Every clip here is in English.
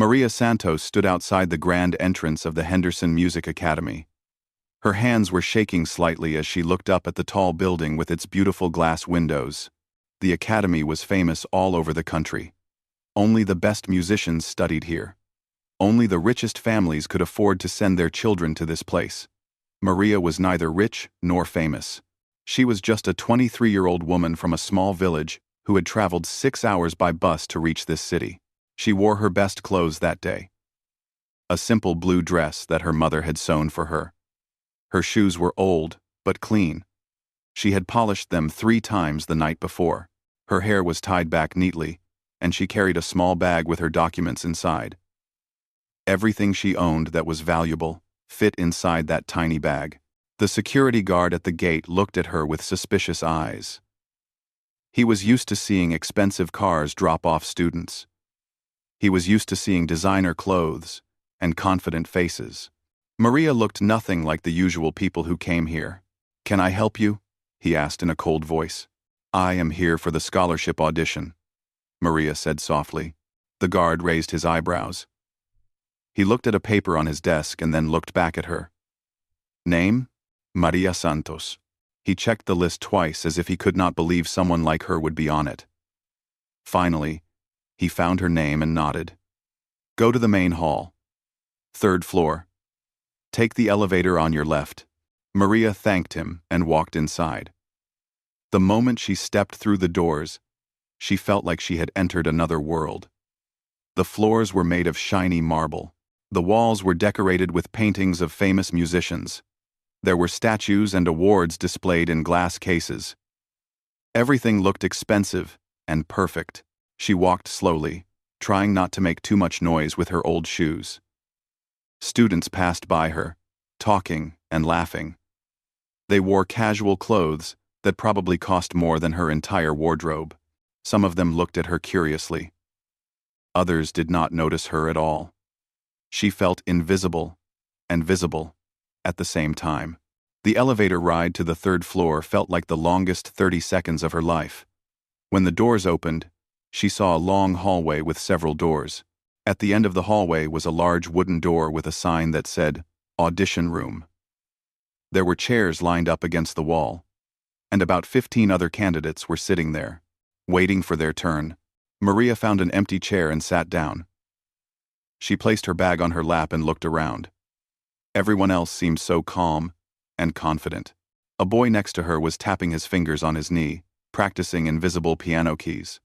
Maria Santos stood outside the grand entrance of the Henderson Music Academy. Her hands were shaking slightly as she looked up at the tall building with its beautiful glass windows. The academy was famous all over the country. Only the best musicians studied here. Only the richest families could afford to send their children to this place. Maria was neither rich nor famous. She was just a 23-year-old woman from a small village who had traveled 6 hours by bus to reach this city. She wore her best clothes that day. A simple blue dress that her mother had sewn for her. Her shoes were old, but clean. She had polished them 3 times the night before. Her hair was tied back neatly, and she carried a small bag with her documents inside. Everything she owned that was valuable fit inside that tiny bag. The security guard at the gate looked at her with suspicious eyes. He was used to seeing expensive cars drop off students. He was used to seeing designer clothes and confident faces. Maria looked nothing like the usual people who came here. "Can I help you?" he asked in a cold voice. "I am here for the scholarship audition," Maria said softly. The guard raised his eyebrows. He looked at a paper on his desk and then looked back at her. Name? Maria Santos. He checked the list twice as if he could not believe someone like her would be on it. Finally, he found her name and nodded. "Go to the main hall. 3rd floor. Take the elevator on your left." Maria thanked him and walked inside. The moment she stepped through the doors, she felt like she had entered another world. The floors were made of shiny marble. The walls were decorated with paintings of famous musicians. There were statues and awards displayed in glass cases. Everything looked expensive and perfect. She walked slowly, trying not to make too much noise with her old shoes. Students passed by her, talking and laughing. They wore casual clothes that probably cost more than her entire wardrobe. Some of them looked at her curiously. Others did not notice her at all. She felt invisible and visible at the same time. The elevator ride to the 3rd floor felt like the longest 30 seconds of her life. When the doors opened, she saw a long hallway with several doors. At the end of the hallway was a large wooden door with a sign that said, "Audition Room." There were chairs lined up against the wall, and about 15 other candidates were sitting there, waiting for their turn. Maria found an empty chair and sat down. She placed her bag on her lap and looked around. Everyone else seemed so calm and confident. A boy next to her was tapping his fingers on his knee, practicing invisible piano keys.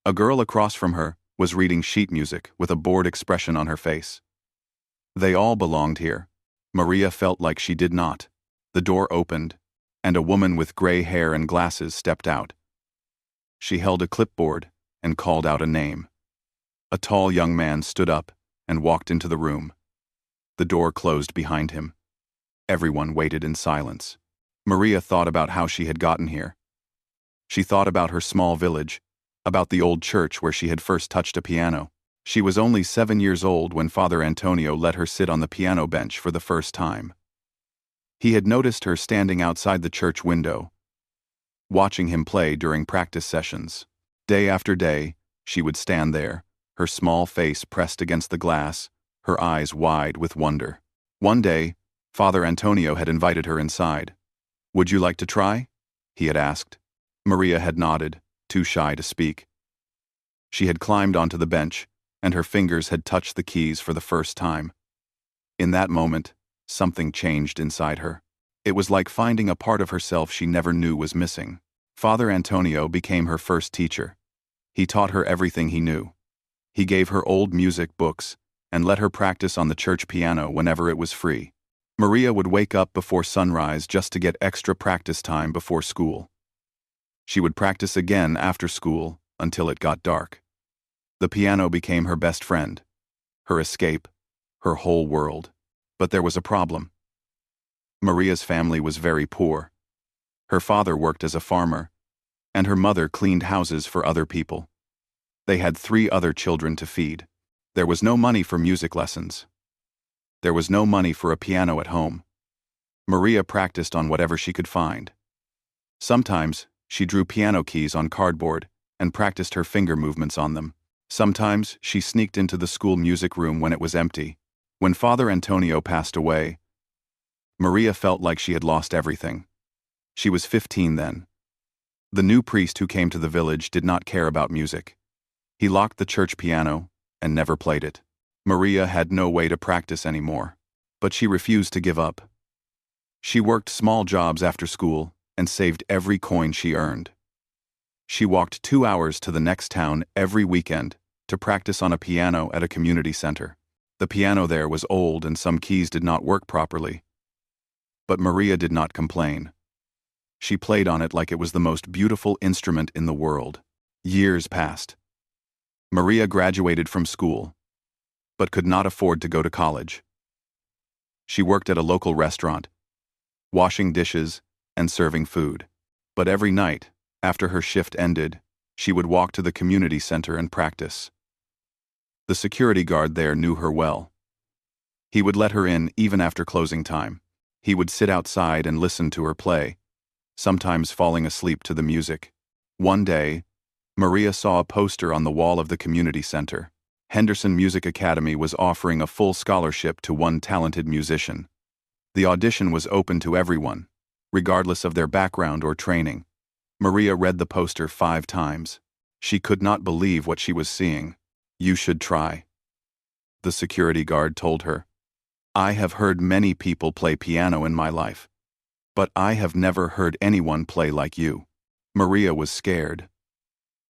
A girl across from her was reading sheet music with a bored expression on her face. They all belonged here. Maria felt like she did not. The door opened, and a woman with gray hair and glasses stepped out. She held a clipboard and called out a name. A tall young man stood up and walked into the room. The door closed behind him. Everyone waited in silence. Maria thought about how she had gotten here. She thought about her small village, about the old church where she had first touched a piano. She was only 7 years old when Father Antonio let her sit on the piano bench for the first time. He had noticed her standing outside the church window, watching him play during practice sessions. Day after day, she would stand there, her small face pressed against the glass, her eyes wide with wonder. One day, Father Antonio had invited her inside. "Would you like to try?" he had asked. Maria had nodded, too shy to speak. She had climbed onto the bench, and her fingers had touched the keys for the first time. In that moment, something changed inside her. It was like finding a part of herself she never knew was missing. Father Antonio became her first teacher. He taught her everything he knew. He gave her old music books and let her practice on the church piano whenever it was free. Maria would wake up before sunrise just to get extra practice time before school. She would practice again after school until it got dark. The piano became her best friend, her escape, her whole world. But there was a problem. Maria's family was very poor. Her father worked as a farmer, and her mother cleaned houses for other people. They had 3 other children to feed. There was no money for music lessons. There was no money for a piano at home. Maria practiced on whatever she could find. Sometimes, she drew piano keys on cardboard and practiced her finger movements on them. Sometimes she sneaked into the school music room when it was empty. When Father Antonio passed away, Maria felt like she had lost everything. She was 15 then. The new priest who came to the village did not care about music. He locked the church piano and never played it. Maria had no way to practice anymore, but she refused to give up. She worked small jobs after school and saved every coin she earned. She walked 2 hours to the next town every weekend to practice on a piano at a community center. The piano there was old and some keys did not work properly. But Maria did not complain. She played on it like it was the most beautiful instrument in the world. Years passed. Maria graduated from school, but could not afford to go to college. She worked at a local restaurant, washing dishes and serving food. But every night, after her shift ended, she would walk to the community center and practice. The security guard there knew her well. He would let her in even after closing time. He would sit outside and listen to her play, sometimes falling asleep to the music. One day, Maria saw a poster on the wall of the community center. Henderson Music Academy was offering a full scholarship to one talented musician. The audition was open to everyone, regardless of their background or training. Maria read the poster 5 times. She could not believe what she was seeing. "You should try," the security guard told her. "I have heard many people play piano in my life, but I have never heard anyone play like you." Maria was scared.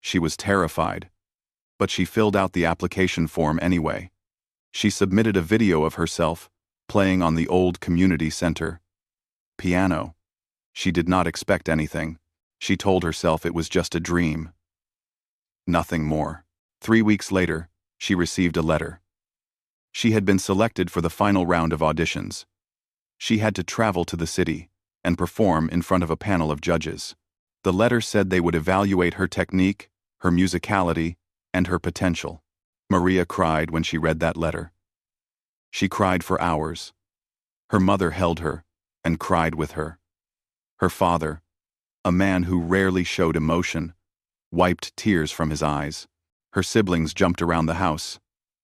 She was terrified, but she filled out the application form anyway. She submitted a video of herself playing on the old community center piano. She did not expect anything. She told herself it was just a dream. Nothing more. 3 weeks later, she received a letter. She had been selected for the final round of auditions. She had to travel to the city and perform in front of a panel of judges. The letter said they would evaluate her technique, her musicality, and her potential. Maria cried when she read that letter. She cried for hours. Her mother held her and cried with her. Her father, a man who rarely showed emotion, wiped tears from his eyes. Her siblings jumped around the house,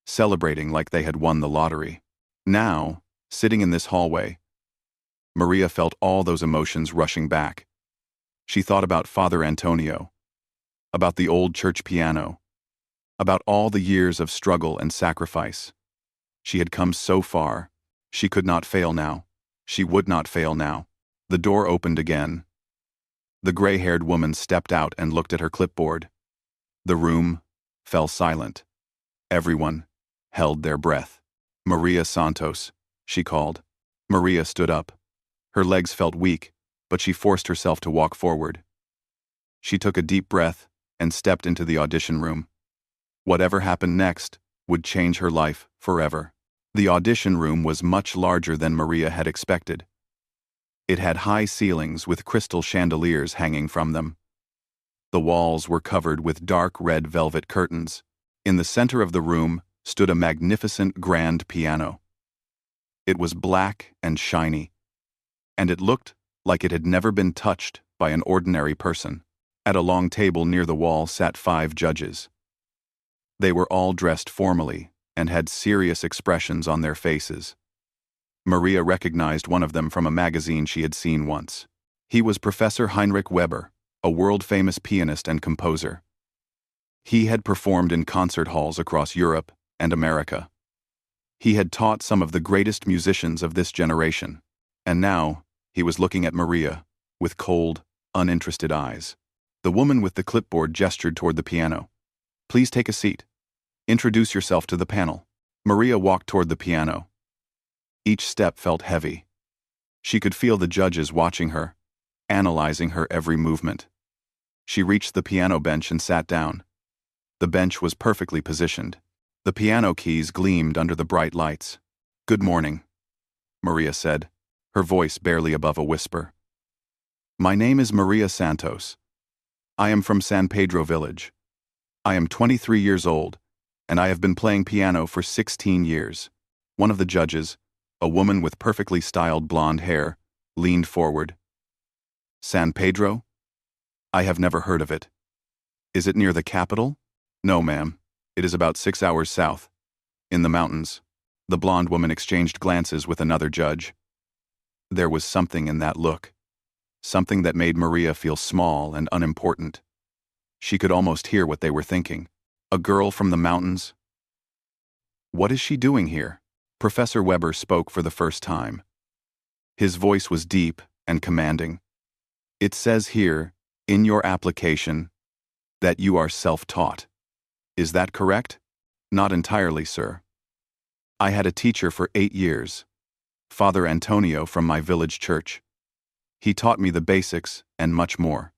celebrating like they had won the lottery. Now, sitting in this hallway, Maria felt all those emotions rushing back. She thought about Father Antonio, about the old church piano, about all the years of struggle and sacrifice. She had come so far. She could not fail now. She would not fail now. The door opened again. The gray-haired woman stepped out and looked at her clipboard. The room fell silent. Everyone held their breath. "Maria Santos," she called. Maria stood up. Her legs felt weak, but she forced herself to walk forward. She took a deep breath and stepped into the audition room. Whatever happened next would change her life forever. The audition room was much larger than Maria had expected. It had high ceilings with crystal chandeliers hanging from them. The walls were covered with dark red velvet curtains. In the center of the room stood a magnificent grand piano. It was black and shiny, and it looked like it had never been touched by an ordinary person. At a long table near the wall sat 5 judges. They were all dressed formally and had serious expressions on their faces. Maria recognized one of them from a magazine she had seen once. He was Professor Heinrich Weber, a world-famous pianist and composer. He had performed in concert halls across Europe and America. He had taught some of the greatest musicians of this generation, and now he was looking at Maria with cold, uninterested eyes. The woman with the clipboard gestured toward the piano. "Please take a seat. Introduce yourself to the panel." Maria walked toward the piano. Each step felt heavy. She could feel the judges watching her, analyzing her every movement. She reached the piano bench and sat down. The bench was perfectly positioned. The piano keys gleamed under the bright lights. "Good morning," Maria said, her voice barely above a whisper. "My name is Maria Santos. I am from San Pedro village. I am 23 years old, and I have been playing piano for 16 years. One of the judges, a woman with perfectly styled blonde hair, leaned forward. "San Pedro? I have never heard of it. Is it near the capital?" "No, ma'am. It is about 6 hours south. In the mountains. The blonde woman exchanged glances with another judge. There was something in that look. Something that made Maria feel small and unimportant. She could almost hear what they were thinking. A girl from the mountains? What is she doing here? Professor Weber spoke for the first time. His voice was deep and commanding. It says here, in your application, that you are self-taught. Is that correct? Not entirely, sir. I had a teacher for 8 years, Father Antonio from my village church. He taught me the basics and much more.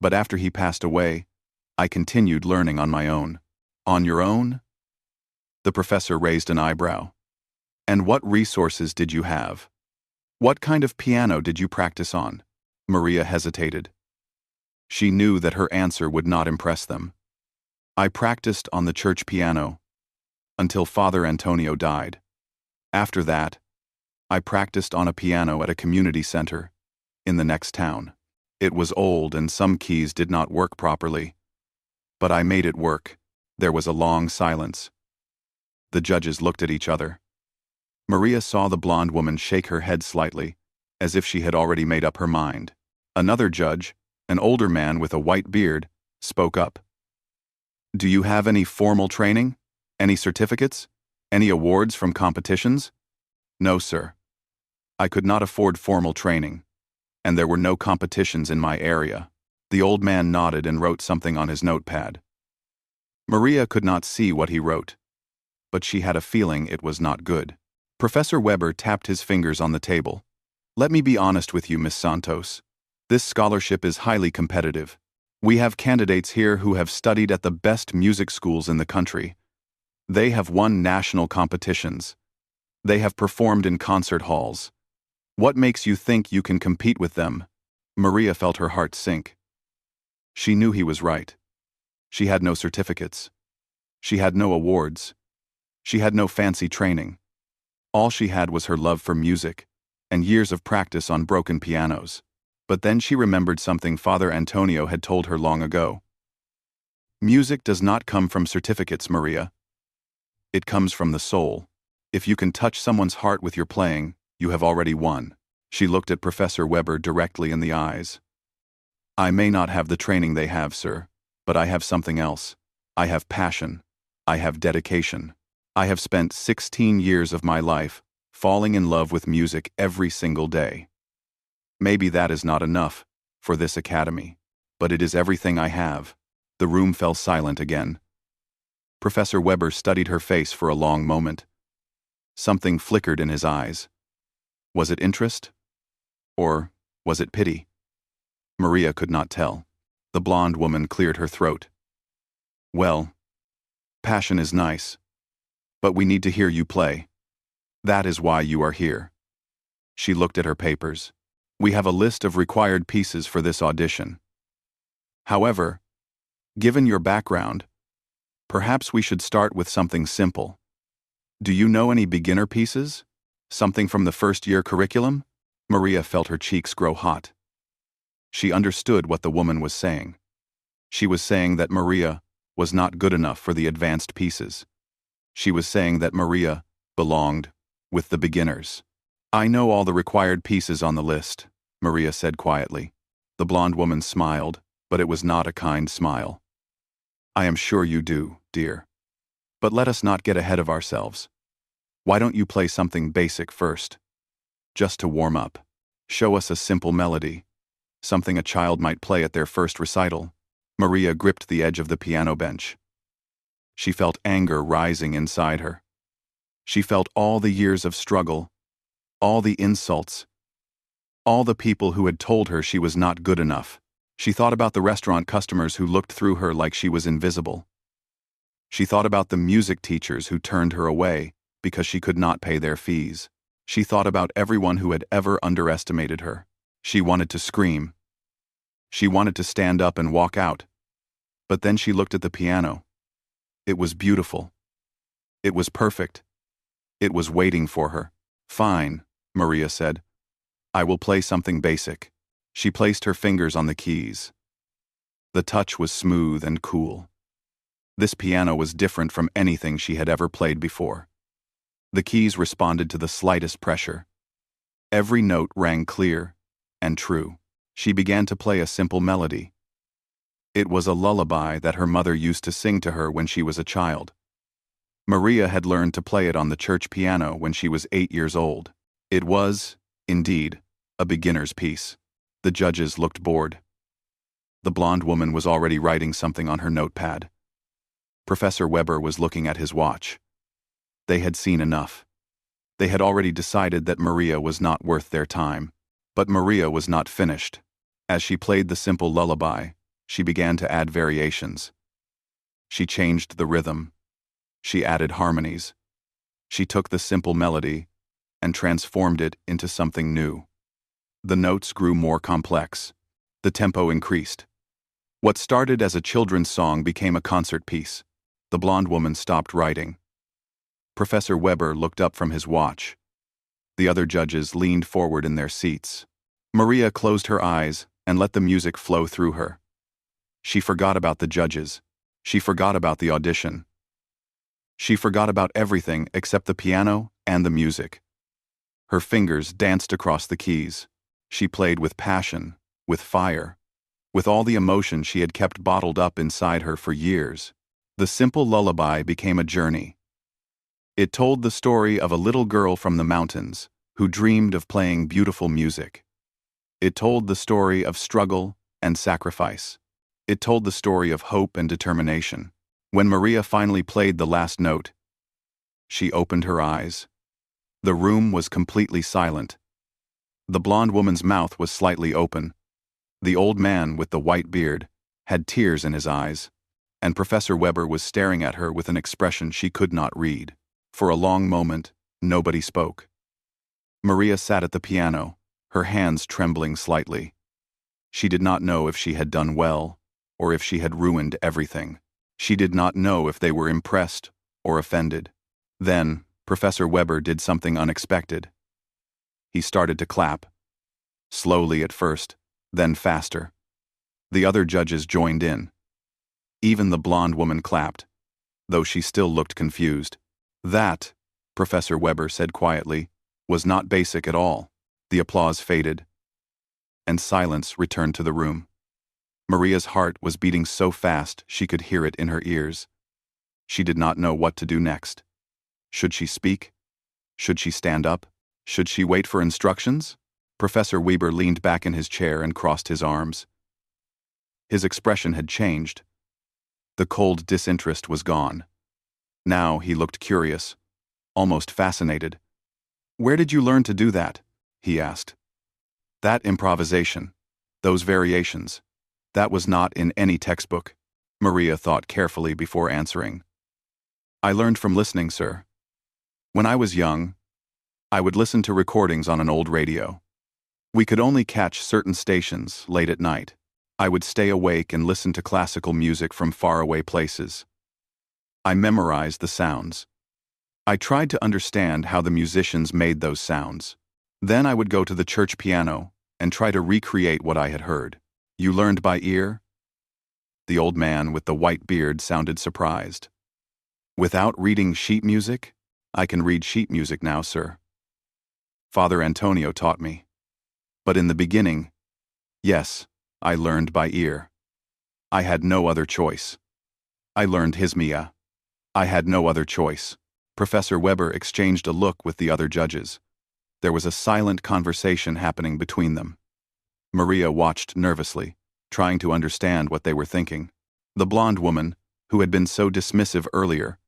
But after he passed away, I continued learning on my own. On your own? The professor raised an eyebrow. And what resources did you have? What kind of piano did you practice on? Maria hesitated. She knew that her answer would not impress them. I practiced on the church piano until Father Antonio died. After that, I practiced on a piano at a community center in the next town. It was old and some keys did not work properly. But I made it work. There was a long silence. The judges looked at each other. Maria saw the blonde woman shake her head slightly, as if she had already made up her mind. Another judge, an older man with a white beard, spoke up. Do you have any formal training? Any certificates? Any awards from competitions? No, sir. I could not afford formal training, and there were no competitions in my area. The old man nodded and wrote something on his notepad. Maria could not see what he wrote, but she had a feeling it was not good. Professor Weber tapped his fingers on the table. Let me be honest with you, Miss Santos. This scholarship is highly competitive. We have candidates here who have studied at the best music schools in the country. They have won national competitions. They have performed in concert halls. What makes you think you can compete with them? Maria felt her heart sink. She knew he was right. She had no certificates. She had no awards. She had no fancy training. All she had was her love for music and years of practice on broken pianos. But then she remembered something Father Antonio had told her long ago. Music does not come from certificates, Maria. It comes from the soul. If you can touch someone's heart with your playing, you have already won. She looked at Professor Weber directly in the eyes. I may not have the training they have, sir, but I have something else. I have passion. I have dedication. I have spent 16 years of my life falling in love with music every single day. Maybe that is not enough for this academy, but it is everything I have. The room fell silent again. Professor Weber studied her face for a long moment. Something flickered in his eyes. Was it interest? Or was it pity? Maria could not tell. The blonde woman cleared her throat. Well, passion is nice, but we need to hear you play. That is why you are here. She looked at her papers. We have a list of required pieces for this audition. However, given your background, perhaps we should start with something simple. Do you know any beginner pieces? Something from the first-year curriculum? Maria felt her cheeks grow hot. She understood what the woman was saying. She was saying that Maria was not good enough for the advanced pieces. She was saying that Maria belonged with the beginners. I know all the required pieces on the list, Maria said quietly. The blonde woman smiled, but it was not a kind smile. I am sure you do, dear. But let us not get ahead of ourselves. Why don't you play something basic first? Just to warm up. Show us a simple melody. Something a child might play at their first recital. Maria gripped the edge of the piano bench. She felt anger rising inside her. She felt all the years of struggle, all the insults, all the people who had told her she was not good enough. She thought about the restaurant customers who looked through her like she was invisible. She thought about the music teachers who turned her away because she could not pay their fees. She thought about everyone who had ever underestimated her. She wanted to scream. She wanted to stand up and walk out. But then she looked at the piano. It was beautiful. It was perfect. It was waiting for her. Fine, Maria said. I will play something basic. She placed her fingers on the keys. The touch was smooth and cool. This piano was different from anything she had ever played before. The keys responded to the slightest pressure. Every note rang clear and true. She began to play a simple melody. It was a lullaby that her mother used to sing to her when she was a child. Maria had learned to play it on the church piano when she was 8 years old. It was, indeed, a beginner's piece. The judges looked bored. The blonde woman was already writing something on her notepad. Professor Weber was looking at his watch. They had seen enough. They had already decided that Maria was not worth their time. But Maria was not finished. As she played the simple lullaby, she began to add variations. She changed the rhythm. She added harmonies. She took the simple melody and transformed it into something new. The notes grew more complex. The tempo increased. What started as a children's song became a concert piece. The blonde woman stopped writing. Professor Weber looked up from his watch. The other judges leaned forward in their seats. Maria closed her eyes and let the music flow through her. She forgot about the judges. She forgot about the audition. She forgot about everything except the piano and the music. Her fingers danced across the keys. She played with passion, with fire, with all the emotion she had kept bottled up inside her for years. The simple lullaby became a journey. It told the story of a little girl from the mountains who dreamed of playing beautiful music. It told the story of struggle and sacrifice. It told the story of hope and determination. When Maria finally played the last note, she opened her eyes. The room was completely silent. The blonde woman's mouth was slightly open. The old man with the white beard had tears in his eyes, and Professor Weber was staring at her with an expression she could not read. For a long moment, nobody spoke. Maria sat at the piano, her hands trembling slightly. She did not know if she had done well, or if she had ruined everything. She did not know if they were impressed or offended. Then, Professor Weber did something unexpected. He started to clap. Slowly at first, then faster. The other judges joined in. Even the blonde woman clapped, though she still looked confused. That, Professor Weber said quietly, was not basic at all. The applause faded, and silence returned to the room. Maria's heart was beating so fast she could hear it in her ears. She did not know what to do next. Should she speak? Should she stand up? Should she wait for instructions? Professor Weber leaned back in his chair and crossed his arms. His expression had changed. The cold disinterest was gone. Now he looked curious, almost fascinated. "Where did you learn to do that?" he asked. "That improvisation, those variations, that was not in any textbook." Maria thought carefully before answering. "I learned from listening, sir. When I was young, I would listen to recordings on an old radio. We could only catch certain stations late at night. I would stay awake and listen to classical music from faraway places. I memorized the sounds. I tried to understand how the musicians made those sounds. Then I would go to the church piano and try to recreate what I had heard." "You learned by ear?" The old man with the white beard sounded surprised. "Without reading sheet music? I can read sheet music now, sir. Father Antonio taught me. But in the beginning, yes, I learned by ear. I had no other choice. I learned his Mia. I had no other choice." Professor Weber exchanged a look with the other judges. There was a silent conversation happening between them. Maria watched nervously, trying to understand what they were thinking. The blonde woman, who had been so dismissive earlier,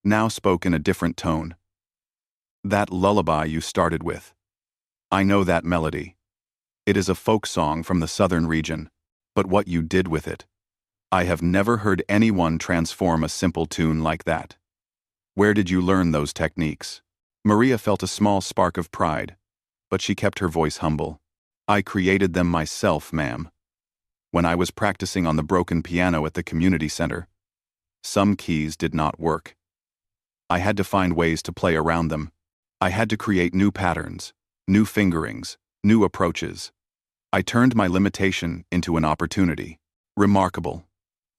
now spoke in a different tone. "That lullaby you started with. I know that melody. It is a folk song from the southern region, but what you did with it. I have never heard anyone transform a simple tune like that. Where did you learn those techniques?" Maria felt a small spark of pride, but she kept her voice humble. "I created them myself, ma'am. When I was practicing on the broken piano at the community center, some keys did not work. I had to find ways to play around them. I had to create new patterns, new fingerings, new approaches. I turned my limitation into an opportunity." "Remarkable,"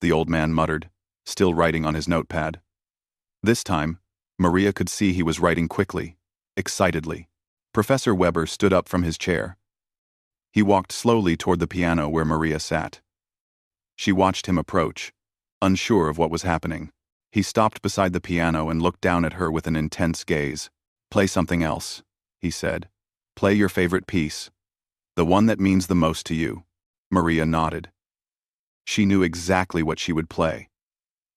the old man muttered, still writing on his notepad. This time, Maria could see he was writing quickly, excitedly. Professor Weber stood up from his chair. He walked slowly toward the piano where Maria sat. She watched him approach, unsure of what was happening. He stopped beside the piano and looked down at her with an intense gaze. "Play something else," he said. "Play your favorite piece, the one that means the most to you." Maria nodded. She knew exactly what she would play.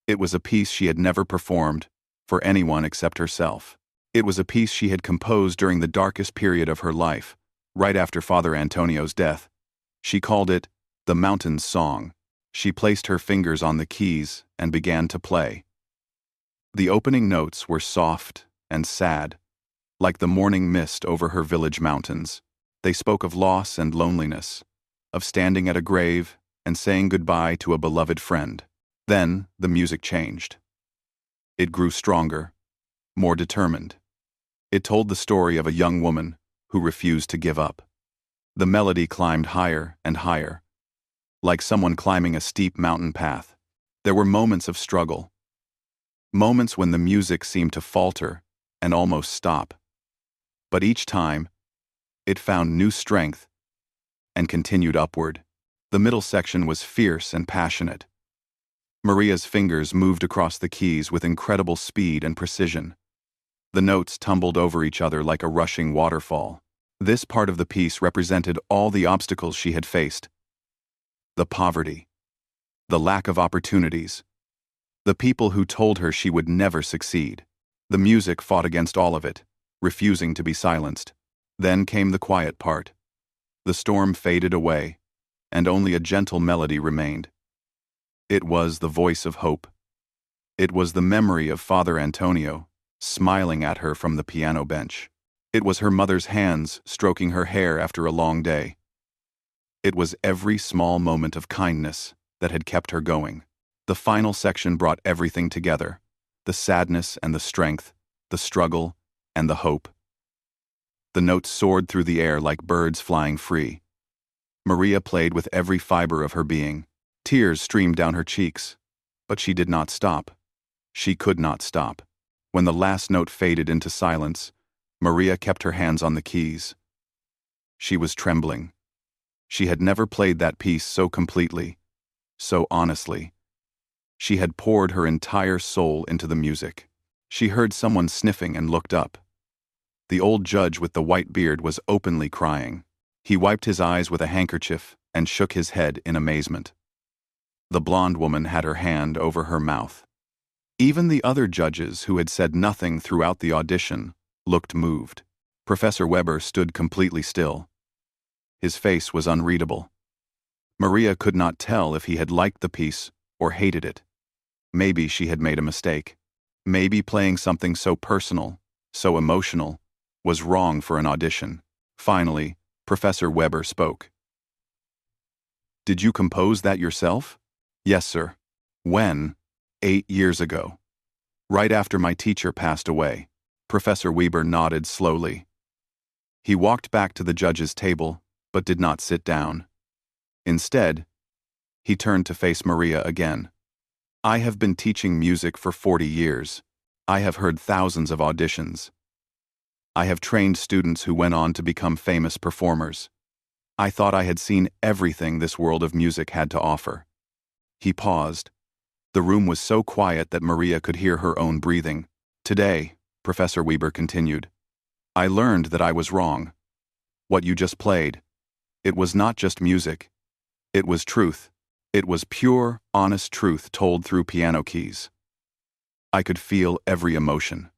It was a piece she had never performed for anyone except herself. It was a piece she had composed during the darkest period of her life, right after Father Antonio's death. She called it The Mountain's Song. She placed her fingers on the keys and began to play. The opening notes were soft and sad, like the morning mist over her village mountains. They spoke of loss and loneliness, of standing at a grave and saying goodbye to a beloved friend. Then the music changed. It grew stronger, more determined. It told the story of a young woman who refused to give up. The melody climbed higher and higher, like someone climbing a steep mountain path. There were moments of struggle, moments when the music seemed to falter and almost stop. But each time, it found new strength and continued upward. The middle section was fierce and passionate. Maria's fingers moved across the keys with incredible speed and precision. The notes tumbled over each other like a rushing waterfall. This part of the piece represented all the obstacles she had faced. The poverty, the lack of opportunities, the people who told her she would never succeed. The music fought against all of it, refusing to be silenced. Then came the quiet part. The storm faded away, and only a gentle melody remained. It was the voice of hope. It was the memory of Father Antonio, smiling at her from the piano bench. It was her mother's hands stroking her hair after a long day. It was every small moment of kindness that had kept her going. The final section brought everything together: the sadness and the strength, the struggle and the hope. The notes soared through the air like birds flying free. Maria played with every fiber of her being. Tears streamed down her cheeks, but she did not stop. She could not stop. When the last note faded into silence, Maria kept her hands on the keys. She was trembling. She had never played that piece so completely, so honestly. She had poured her entire soul into the music. She heard someone sniffing and looked up. The old judge with the white beard was openly crying. He wiped his eyes with a handkerchief and shook his head in amazement. The blonde woman had her hand over her mouth. Even the other judges, who had said nothing throughout the audition, looked moved. Professor Weber stood completely still. His face was unreadable. Maria could not tell if he had liked the piece or hated it. Maybe she had made a mistake. Maybe playing something so personal, so emotional, was wrong for an audition. Finally, Professor Weber spoke. "Did you compose that yourself?" "Yes, sir." "When?" 8 years ago. Right after my teacher passed away." Professor Weber nodded slowly. He walked back to the judge's table, but did not sit down. Instead, he turned to face Maria again. "I have been teaching music for 40 years. I have heard thousands of auditions. I have trained students who went on to become famous performers. I thought I had seen everything this world of music had to offer." He paused. The room was so quiet that Maria could hear her own breathing. "Today," Professor Weber continued, "I learned that I was wrong. What you just played, it was not just music. It was truth. It was pure, honest truth told through piano keys. I could feel every emotion.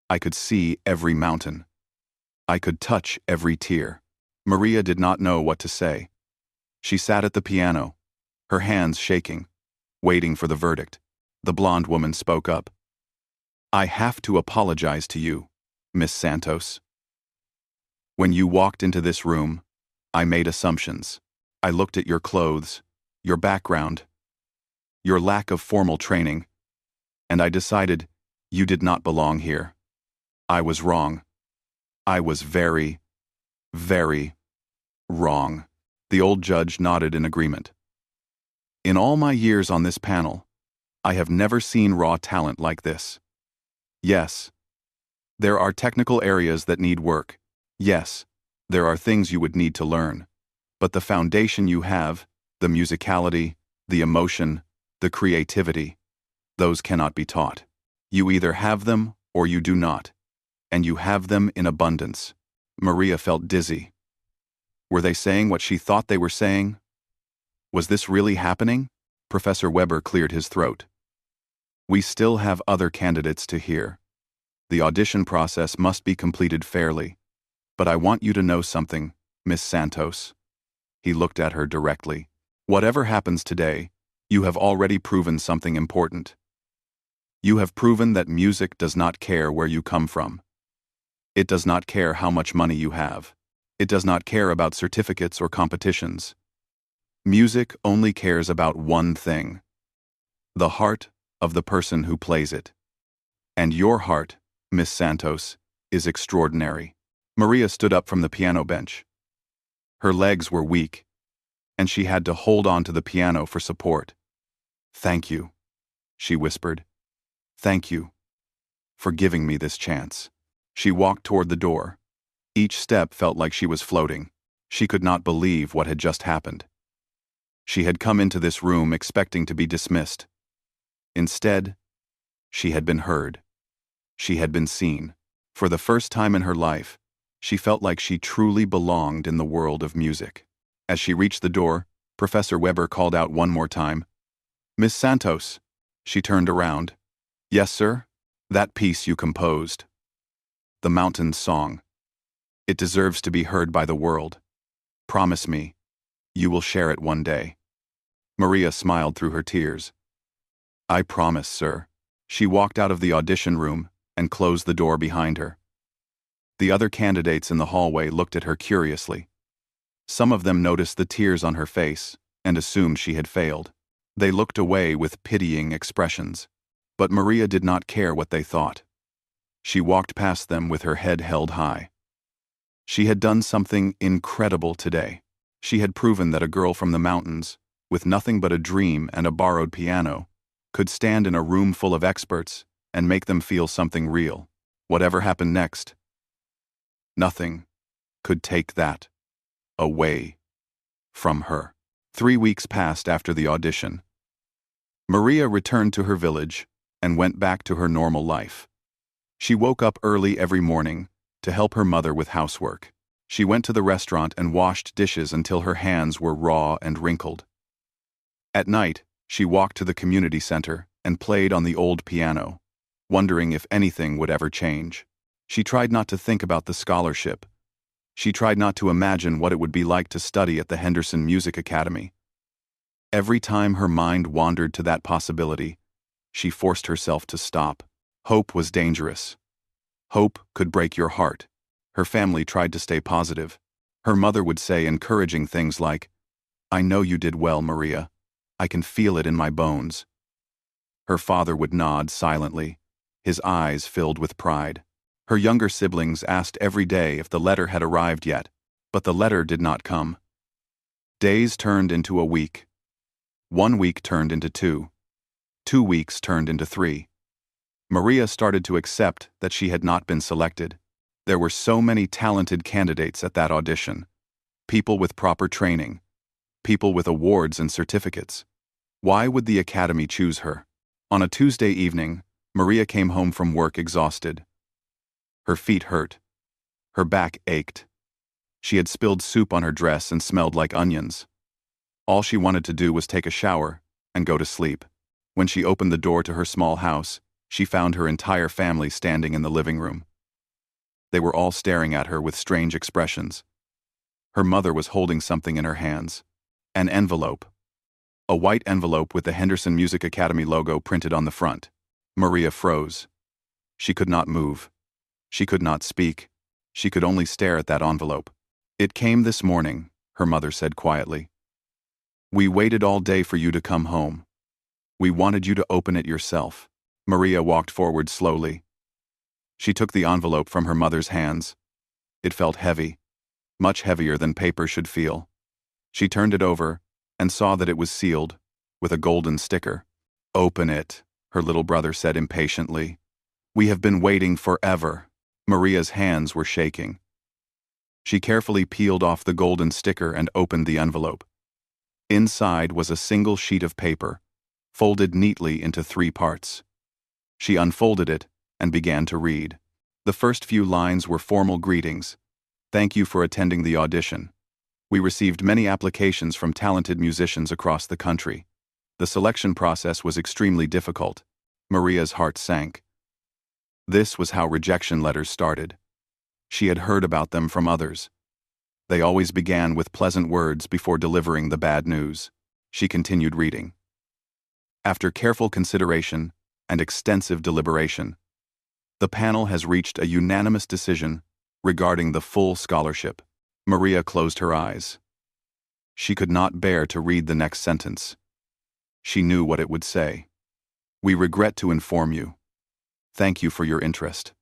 I could see every mountain. I could touch every tear." Maria did not know what to say. She sat at the piano, her hands shaking, waiting for the verdict. The blonde woman spoke up. "I have to apologize to you, Miss Santos. When you walked into this room, I made assumptions. I looked at your clothes, your background, your lack of formal training, and I decided you did not belong here. I was wrong. I was very, very wrong." The old judge nodded in agreement. "In all my years on this panel, I have never seen raw talent like this. Yes, there are technical areas that need work. Yes, there are things you would need to learn. But the foundation you have, the musicality, the emotion, the creativity, those cannot be taught. You either have them or you do not. And you have them in abundance. Maria felt dizzy. Were they saying what she thought they were saying? Was this really happening? Professor Weber cleared his throat. We still have other candidates to hear. The audition process must be completed fairly. But I want you to know something, Miss Santos. He looked at her directly. Whatever happens today, you have already proven something important. You have proven that music does not care where you come from. It does not care how much money you have. It does not care about certificates or competitions. Music only cares about one thing: the heart of the person who plays it. And your heart, Miss Santos, is extraordinary. Maria stood up from the piano bench. Her legs were weak, and she had to hold on to the piano for support. Thank you, she whispered. Thank you for giving me this chance. She walked toward the door. Each step felt like she was floating. She could not believe what had just happened. She had come into this room expecting to be dismissed. Instead, she had been heard. She had been seen. For the first time in her life, she felt like she truly belonged in the world of music. As she reached the door, Professor Weber called out one more time, "Miss Santos." She turned around. "Yes, sir? That piece you composed. The Mountains Song. It deserves to be heard by the world. Promise me, you will share it one day." Maria smiled through her tears. "I promise, sir." She walked out of the audition room and closed the door behind her. The other candidates in the hallway looked at her curiously. Some of them noticed the tears on her face and assumed she had failed. They looked away with pitying expressions. But Maria did not care what they thought. She walked past them with her head held high. She had done something incredible today. She had proven that a girl from the mountains, with nothing but a dream and a borrowed piano, could stand in a room full of experts and make them feel something real. Whatever happened next, nothing could take that away from her. 3 weeks passed after the audition. Maria returned to her village and went back to her normal life. She woke up early every morning to help her mother with housework. She went to the restaurant and washed dishes until her hands were raw and wrinkled. At night, she walked to the community center and played on the old piano, wondering if anything would ever change. She tried not to think about the scholarship. She tried not to imagine what it would be like to study at the Henderson Music Academy. Every time her mind wandered to that possibility, she forced herself to stop. Hope was dangerous. Hope could break your heart. Her family tried to stay positive. Her mother would say encouraging things like, "I know you did well, Maria. I can feel it in my bones." Her father would nod silently, his eyes filled with pride. Her younger siblings asked every day if the letter had arrived yet, but the letter did not come. Days turned into a week. 1 week turned into 2. 2 weeks turned into 3. Maria started to accept that she had not been selected. There were so many talented candidates at that audition. People with proper training. People with awards and certificates. Why would the academy choose her? On a Tuesday evening, Maria came home from work exhausted. Her feet hurt. Her back ached. She had spilled soup on her dress and smelled like onions. All she wanted to do was take a shower and go to sleep. When she opened the door to her small house, she found her entire family standing in the living room. They were all staring at her with strange expressions. Her mother was holding something in her hands. An envelope. A white envelope with the Henderson Music Academy logo printed on the front. Maria froze. She could not move. She could not speak. She could only stare at that envelope. "It came this morning," her mother said quietly. "We waited all day for you to come home. We wanted you to open it yourself." Maria walked forward slowly. She took the envelope from her mother's hands. It felt heavy, much heavier than paper should feel. She turned it over and saw that it was sealed with a golden sticker. "Open it," her little brother said impatiently. "We have been waiting forever." Maria's hands were shaking. She carefully peeled off the golden sticker and opened the envelope. Inside was a single sheet of paper, folded neatly into 3 parts. She unfolded it and began to read. The first few lines were formal greetings. "Thank you for attending the audition. We received many applications from talented musicians across the country. The selection process was extremely difficult." Maria's heart sank. This was how rejection letters started. She had heard about them from others. They always began with pleasant words before delivering the bad news. She continued reading. "After careful consideration and extensive deliberation, the panel has reached a unanimous decision regarding the full scholarship." Maria closed her eyes. She could not bear to read the next sentence. She knew what it would say. "We regret to inform you. Thank you for your interest.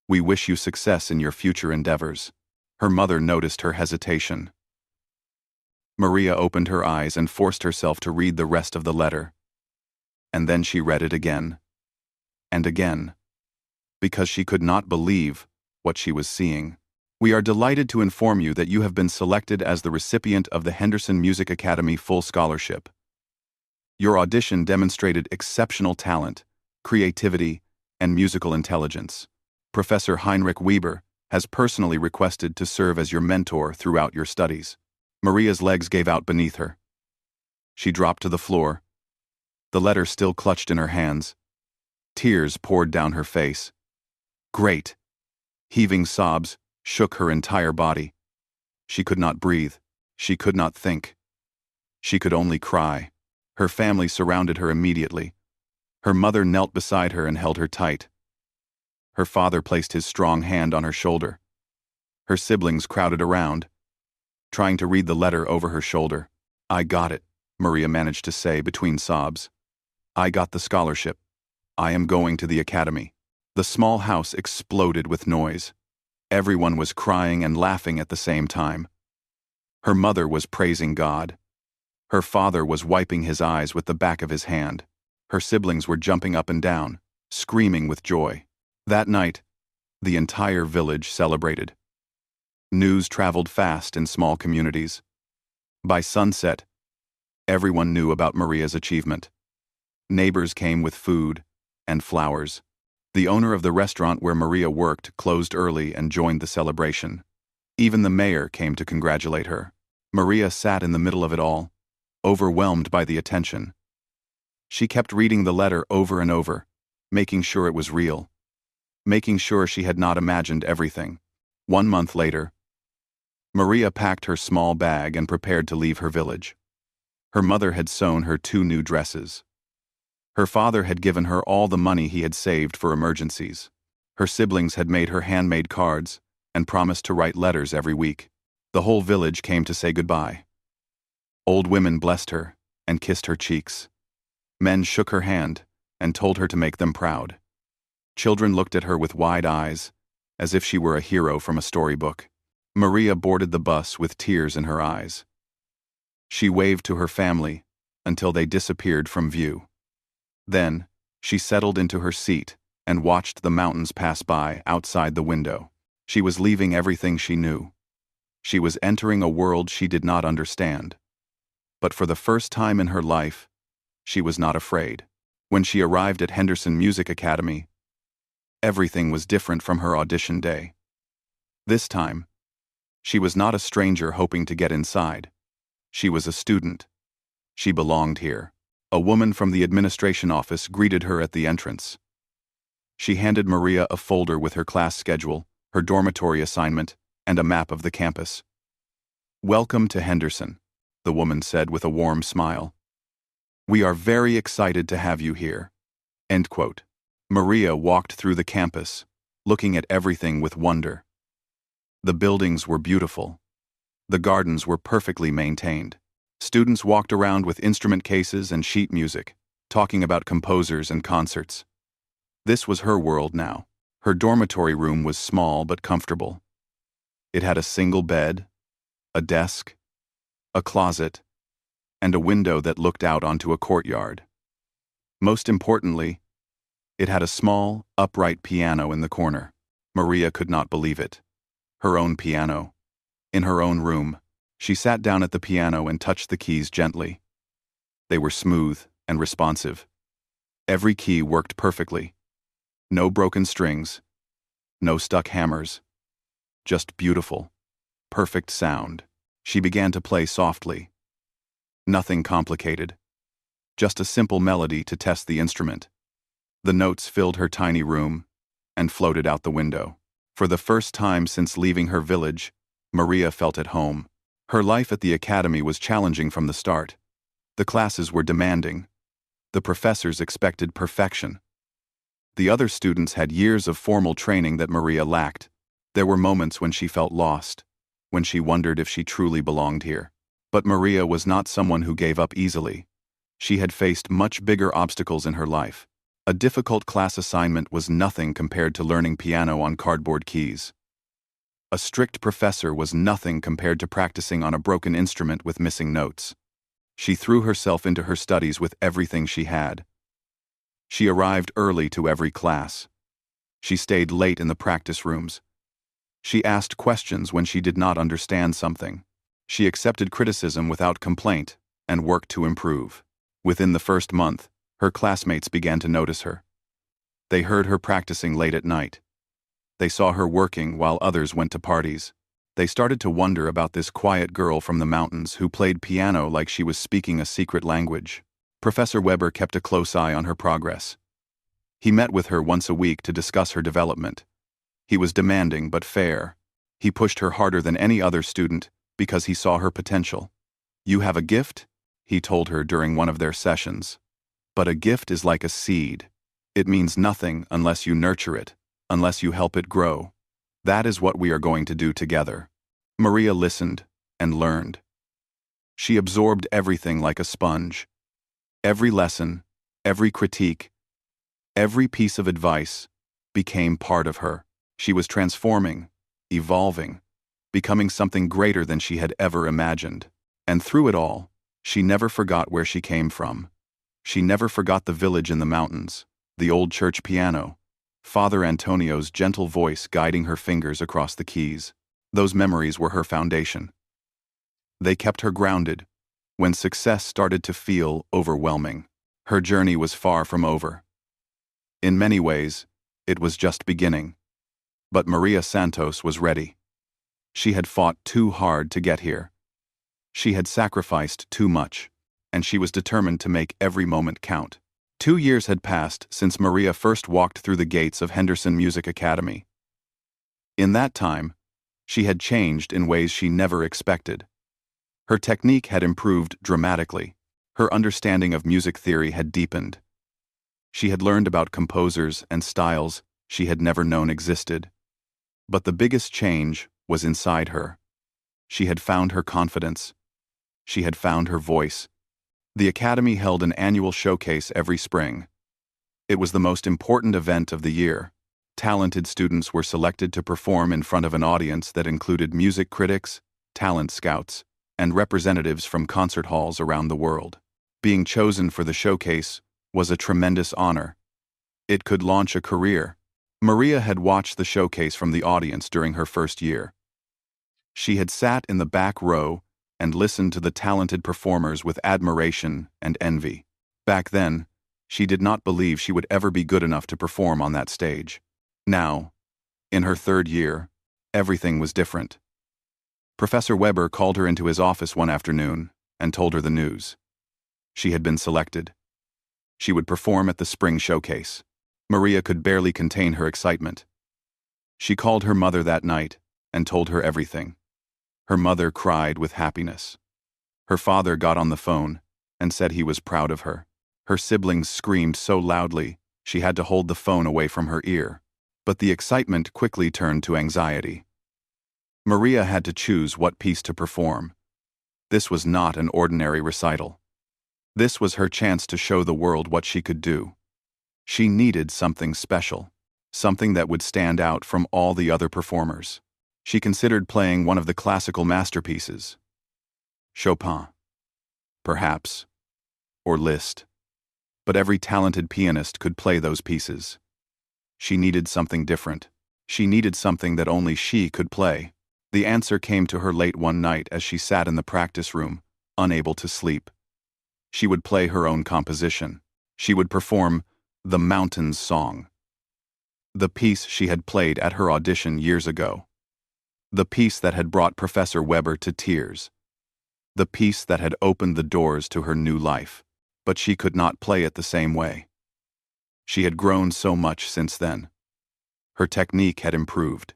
We wish you success in your future endeavors." Her mother noticed her hesitation. Maria opened her eyes and forced herself to read the rest of the letter. And then she read it again. And again. Because she could not believe what she was seeing. "We are delighted to inform you that you have been selected as the recipient of the Henderson Music Academy Full Scholarship. Your audition demonstrated exceptional talent, creativity, and musical intelligence. Professor Heinrich Weber has personally requested to serve as your mentor throughout your studies." Maria's legs gave out beneath her. She dropped to the floor, the letter still clutched in her hands. Tears poured down her face. "Great!" Heaving sobs shook her entire body. She could not breathe. She could not think. She could only cry. Her family surrounded her immediately. Her mother knelt beside her and held her tight. Her father placed his strong hand on her shoulder. Her siblings crowded around, trying to read the letter over her shoulder. "I got it," Maria managed to say between sobs. "I got the scholarship. I am going to the academy." The small house exploded with noise. Everyone was crying and laughing at the same time. Her mother was praising God. Her father was wiping his eyes with the back of his hand. Her siblings were jumping up and down, screaming with joy. That night, the entire village celebrated. News traveled fast in small communities. By sunset, everyone knew about Maria's achievement. Neighbors came with food and flowers. The owner of the restaurant where Maria worked closed early and joined the celebration. Even the mayor came to congratulate her. Maria sat in the middle of it all, overwhelmed by the attention. She kept reading the letter over and over, making sure it was real, making sure she had not imagined everything. 1 month later, Maria packed her small bag and prepared to leave her village. Her mother had sewn her 2 new dresses. Her father had given her all the money he had saved for emergencies. Her siblings had made her handmade cards and promised to write letters every week. The whole village came to say goodbye. Old women blessed her and kissed her cheeks. Men shook her hand and told her to make them proud. Children looked at her with wide eyes, as if she were a hero from a storybook. Maria boarded the bus with tears in her eyes. She waved to her family until they disappeared from view. Then, she settled into her seat and watched the mountains pass by outside the window. She was leaving everything she knew. She was entering a world she did not understand. But for the first time in her life, she was not afraid. When she arrived at Henderson Music Academy, everything was different from her audition day. This time, she was not a stranger hoping to get inside. She was a student. She belonged here. A woman from the administration office greeted her at the entrance. She handed Maria a folder with her class schedule, her dormitory assignment, and a map of the campus. "Welcome to Henderson," the woman said with a warm smile. "We are very excited to have you here." End quote. Maria walked through the campus, looking at everything with wonder. The buildings were beautiful. The gardens were perfectly maintained. Students walked around with instrument cases and sheet music, talking about composers and concerts. This was her world now. Her dormitory room was small but comfortable. It had a single bed, a desk, a closet, and a window that looked out onto a courtyard. Most importantly, it had a small, upright piano in the corner. Maria could not believe it. Her own piano. In her own room, she sat down at the piano and touched the keys gently. They were smooth and responsive. Every key worked perfectly. No broken strings, no stuck hammers. Just beautiful, perfect sound. She began to play softly. Nothing complicated. Just a simple melody to test the instrument. The notes filled her tiny room and floated out the window. For the first time since leaving her village, Maria felt at home. Her life at the academy was challenging from the start. The classes were demanding. The professors expected perfection. The other students had years of formal training that Maria lacked. There were moments when she felt lost, when she wondered if she truly belonged here. But Maria was not someone who gave up easily. She had faced much bigger obstacles in her life. A difficult class assignment was nothing compared to learning piano on cardboard keys. A strict professor was nothing compared to practicing on a broken instrument with missing notes. She threw herself into her studies with everything she had. She arrived early to every class. She stayed late in the practice rooms. She asked questions when she did not understand something. She accepted criticism without complaint and worked to improve. Within the first month, her classmates began to notice her. They heard her practicing late at night. They saw her working while others went to parties. They started to wonder about this quiet girl from the mountains who played piano like she was speaking a secret language. Professor Weber kept a close eye on her progress. He met with her once a week to discuss her development. He was demanding but fair. He pushed her harder than any other student because he saw her potential. "You have a gift?" he told her during one of their sessions. "But a gift is like a seed. It means nothing unless you nurture it, unless you help it grow. That is what we are going to do together." Maria listened and learned. She absorbed everything like a sponge. Every lesson, every critique, every piece of advice became part of her. She was transforming, evolving, becoming something greater than she had ever imagined. And through it all, she never forgot where she came from. She never forgot the village in the mountains, the old church piano, Father Antonio's gentle voice guiding her fingers across the keys. Those memories were her foundation. They kept her grounded when success started to feel overwhelming. Her journey was far from over. In many ways, it was just beginning. But Maria Santos was ready. She had fought too hard to get here. She had sacrificed too much, and she was determined to make every moment count. 2 years had passed since Maria first walked through the gates of Henderson Music Academy. In that time, she had changed in ways she never expected. Her technique had improved dramatically. Her understanding of music theory had deepened. She had learned about composers and styles she had never known existed. But the biggest change was inside her. She had found her confidence. She had found her voice. The Academy held an annual showcase every spring. It was the most important event of the year. Talented students were selected to perform in front of an audience that included music critics, talent scouts, and representatives from concert halls around the world. Being chosen for the showcase was a tremendous honor. It could launch a career. Maria had watched the showcase from the audience during her first year. She had sat in the back row and listened to the talented performers with admiration and envy. Back then, she did not believe she would ever be good enough to perform on that stage. Now, in her 3rd year, everything was different. Professor Weber called her into his office one afternoon and told her the news. She had been selected. She would perform at the spring showcase. Maria could barely contain her excitement. She called her mother that night and told her everything. Her mother cried with happiness. Her father got on the phone and said he was proud of her. Her siblings screamed so loudly she had to hold the phone away from her ear. But the excitement quickly turned to anxiety. Maria had to choose what piece to perform. This was not an ordinary recital. This was her chance to show the world what she could do. She needed something special, something that would stand out from all the other performers. She considered playing one of the classical masterpieces. Chopin, perhaps, or Liszt. But every talented pianist could play those pieces. She needed something different. She needed something that only she could play. The answer came to her late one night as she sat in the practice room, unable to sleep. She would play her own composition. She would perform The Mountains Song. The piece she had played at her audition years ago. The piece that had brought Professor Weber to tears. The piece that had opened the doors to her new life. But she could not play it the same way. She had grown so much since then. Her technique had improved.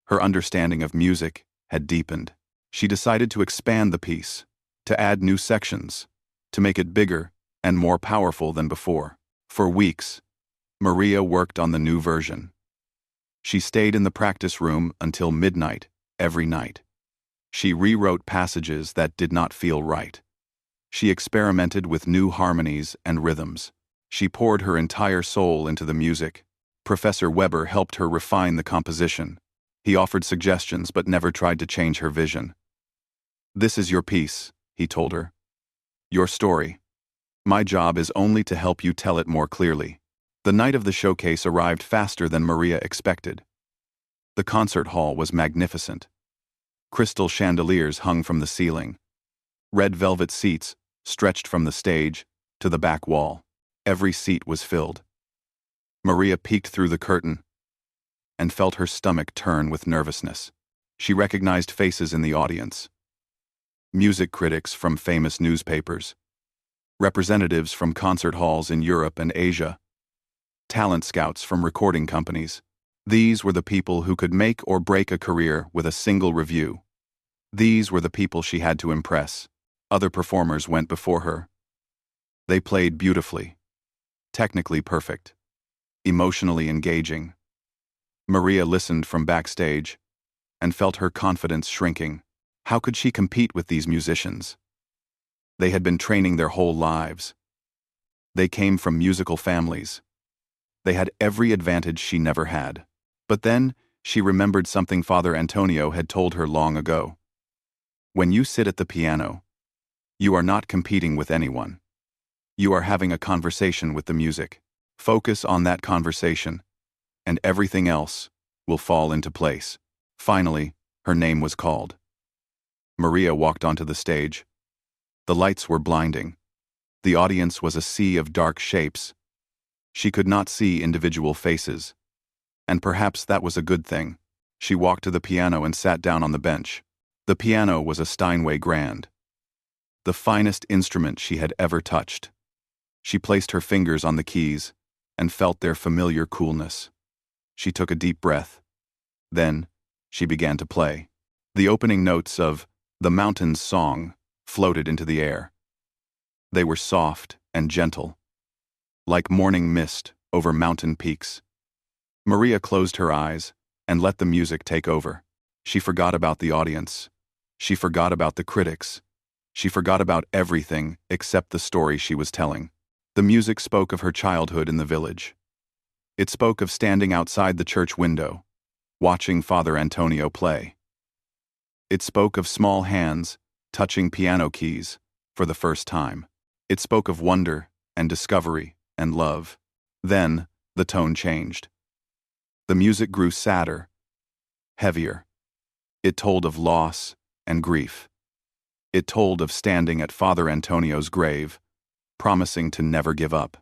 Her understanding of music had deepened. She decided to expand the piece, to add new sections, to make it bigger and more powerful than before. For weeks, Maria worked on the new version. She stayed in the practice room until midnight every night. She rewrote passages that did not feel right. She experimented with new harmonies and rhythms. She poured her entire soul into the music. Professor Weber helped her refine the composition. He offered suggestions but never tried to change her vision. "This is your piece," he told her. "Your story. My job is only to help you tell it more clearly." The night of the showcase arrived faster than Maria expected. The concert hall was magnificent. Crystal chandeliers hung from the ceiling. Red velvet seats stretched from the stage to the back wall. Every seat was filled. Maria peeked through the curtain and felt her stomach turn with nervousness. She recognized faces in the audience. Music critics from famous newspapers. Representatives from concert halls in Europe and Asia. Talent scouts from recording companies. These were the people who could make or break a career with a single review. These were the people she had to impress. Other performers went before her. They played beautifully, technically perfect, emotionally engaging. Maria listened from backstage and felt her confidence shrinking. How could she compete with these musicians? They had been training their whole lives. They came from musical families. They had every advantage she never had. But then, she remembered something Father Antonio had told her long ago. When you sit at the piano, you are not competing with anyone. You are having a conversation with the music. Focus on that conversation, and everything else will fall into place. Finally, her name was called. Maria walked onto the stage. The lights were blinding. The audience was a sea of dark shapes. She could not see individual faces. And perhaps that was a good thing. She walked to the piano and sat down on the bench. The piano was a Steinway Grand, the finest instrument she had ever touched. She placed her fingers on the keys and felt their familiar coolness. She took a deep breath. Then, she began to play. The opening notes of The Mountains Song floated into the air. They were soft and gentle, like morning mist over mountain peaks. Maria closed her eyes and let the music take over. She forgot about the audience. She forgot about the critics. She forgot about everything except the story she was telling. The music spoke of her childhood in the village. It spoke of standing outside the church window, watching Father Antonio play. It spoke of small hands touching piano keys for the first time. It spoke of wonder and discovery and love. Then, the tone changed. The music grew sadder, heavier. It told of loss and grief. It told of standing at Father Antonio's grave, promising to never give up.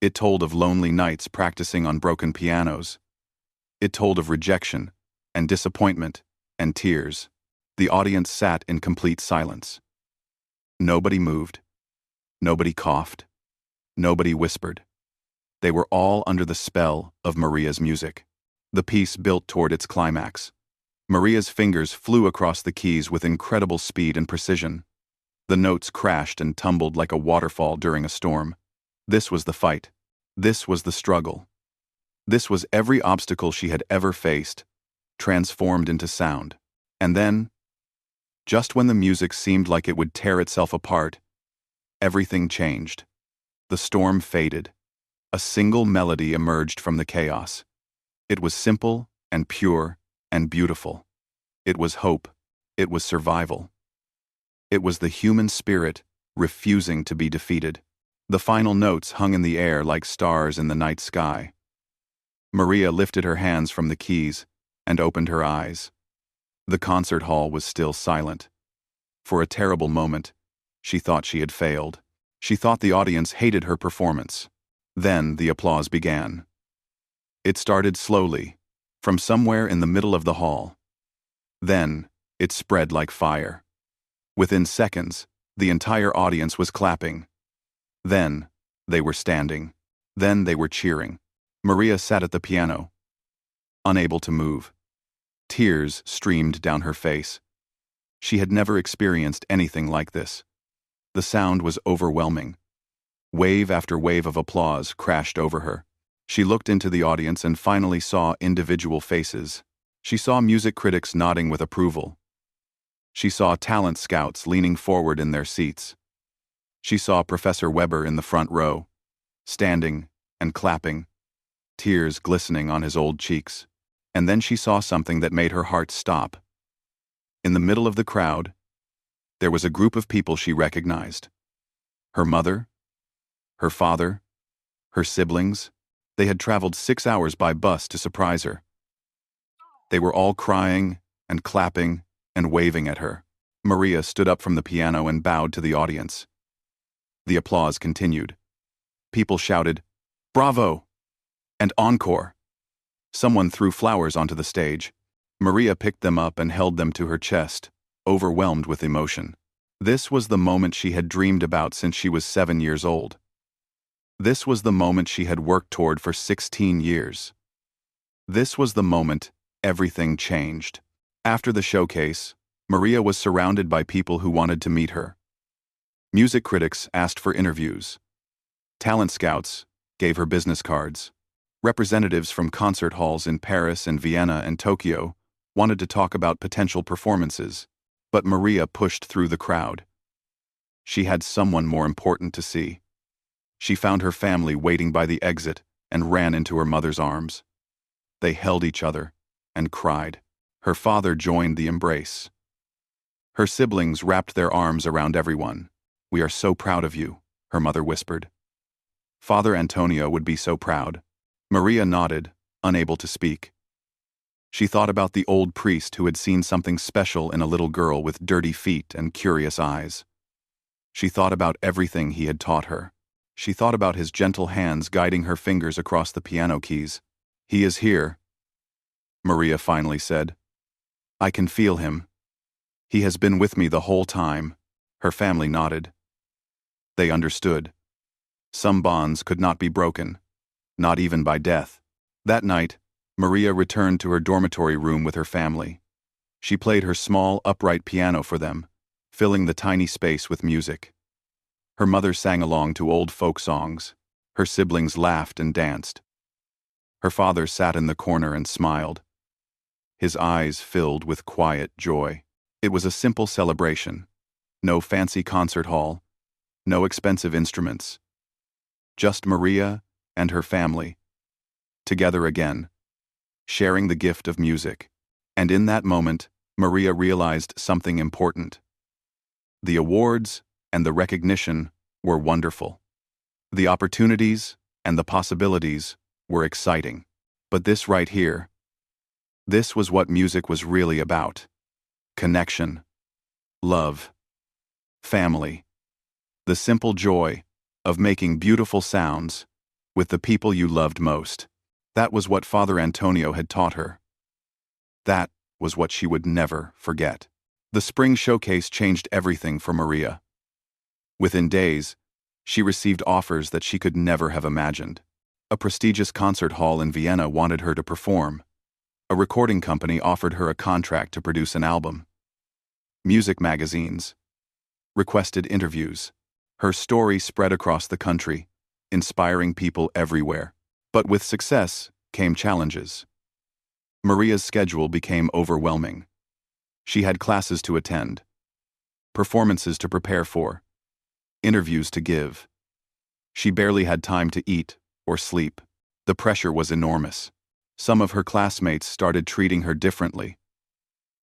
It told of lonely nights practicing on broken pianos. It told of rejection and disappointment and tears. The audience sat in complete silence. Nobody moved. Nobody coughed. Nobody whispered. They were all under the spell of Maria's music. The piece built toward its climax. Maria's fingers flew across the keys with incredible speed and precision. The notes crashed and tumbled like a waterfall during a storm. This was the fight. This was the struggle. This was every obstacle she had ever faced, transformed into sound. And then, just when the music seemed like it would tear itself apart, everything changed. The storm faded. A single melody emerged from the chaos. It was simple and pure and beautiful. It was hope. It was survival. It was the human spirit refusing to be defeated. The final notes hung in the air like stars in the night sky. Maria lifted her hands from the keys and opened her eyes. The concert hall was still silent. For a terrible moment, she thought she had failed. She thought the audience hated her performance. Then the applause began. It started slowly, from somewhere in the middle of the hall. Then, it spread like fire. Within seconds, the entire audience was clapping. Then, they were standing. Then they were cheering. Maria sat at the piano, unable to move. Tears streamed down her face. She had never experienced anything like this. The sound was overwhelming. Wave after wave of applause crashed over her. She looked into the audience and finally saw individual faces. She saw music critics nodding with approval. She saw talent scouts leaning forward in their seats. She saw Professor Weber in the front row, standing and clapping, tears glistening on his old cheeks. And then she saw something that made her heart stop. In the middle of the crowd, there was a group of people she recognized. Her mother, her father, her siblings. They had traveled 6 hours by bus to surprise her. They were all crying and clapping and waving at her. Maria stood up from the piano and bowed to the audience. The applause continued. People shouted, "Bravo!" and "Encore!" Someone threw flowers onto the stage. Maria picked them up and held them to her chest, overwhelmed with emotion. This was the moment she had dreamed about since she was 7 years old. This was the moment she had worked toward for 16 years. This was the moment everything changed. After the showcase, Maria was surrounded by people who wanted to meet her. Music critics asked for interviews. Talent scouts gave her business cards. Representatives from concert halls in Paris and Vienna and Tokyo wanted to talk about potential performances, but Maria pushed through the crowd. She had someone more important to see. She found her family waiting by the exit and ran into her mother's arms. They held each other and cried. Her father joined the embrace. Her siblings wrapped their arms around everyone. "We are so proud of you," her mother whispered. Father Antonio would be so proud. Maria nodded, unable to speak. She thought about the old priest who had seen something special in a little girl with dirty feet and curious eyes. She thought about everything he had taught her. She thought about his gentle hands guiding her fingers across the piano keys. "He is here," Maria finally said. "I can feel him. He has been with me the whole time." Her family nodded. They understood. Some bonds could not be broken, not even by death. That night, Maria returned to her dormitory room with her family. She played her small, upright piano for them, filling the tiny space with music. Her mother sang along to old folk songs. Her siblings laughed and danced. Her father sat in the corner and smiled. His eyes filled with quiet joy. It was a simple celebration. No fancy concert hall, no expensive instruments. Just Maria and her family, together again, sharing the gift of music. And in that moment, Maria realized something important. The awards and the recognition were wonderful. The opportunities and the possibilities were exciting. But this right here, this was what music was really about. Connection, love, family. The simple joy of making beautiful sounds with the people you loved most. That was what Father Antonio had taught her. That was what she would never forget. The spring showcase changed everything for Maria. Within days, she received offers that she could never have imagined. A prestigious concert hall in Vienna wanted her to perform. A recording company offered her a contract to produce an album. Music magazines requested interviews. Her story spread across the country, inspiring people everywhere. But with success came challenges. Maria's schedule became overwhelming. She had classes to attend, performances to prepare for, interviews to give. She barely had time to eat or sleep. The pressure was enormous. Some of her classmates started treating her differently.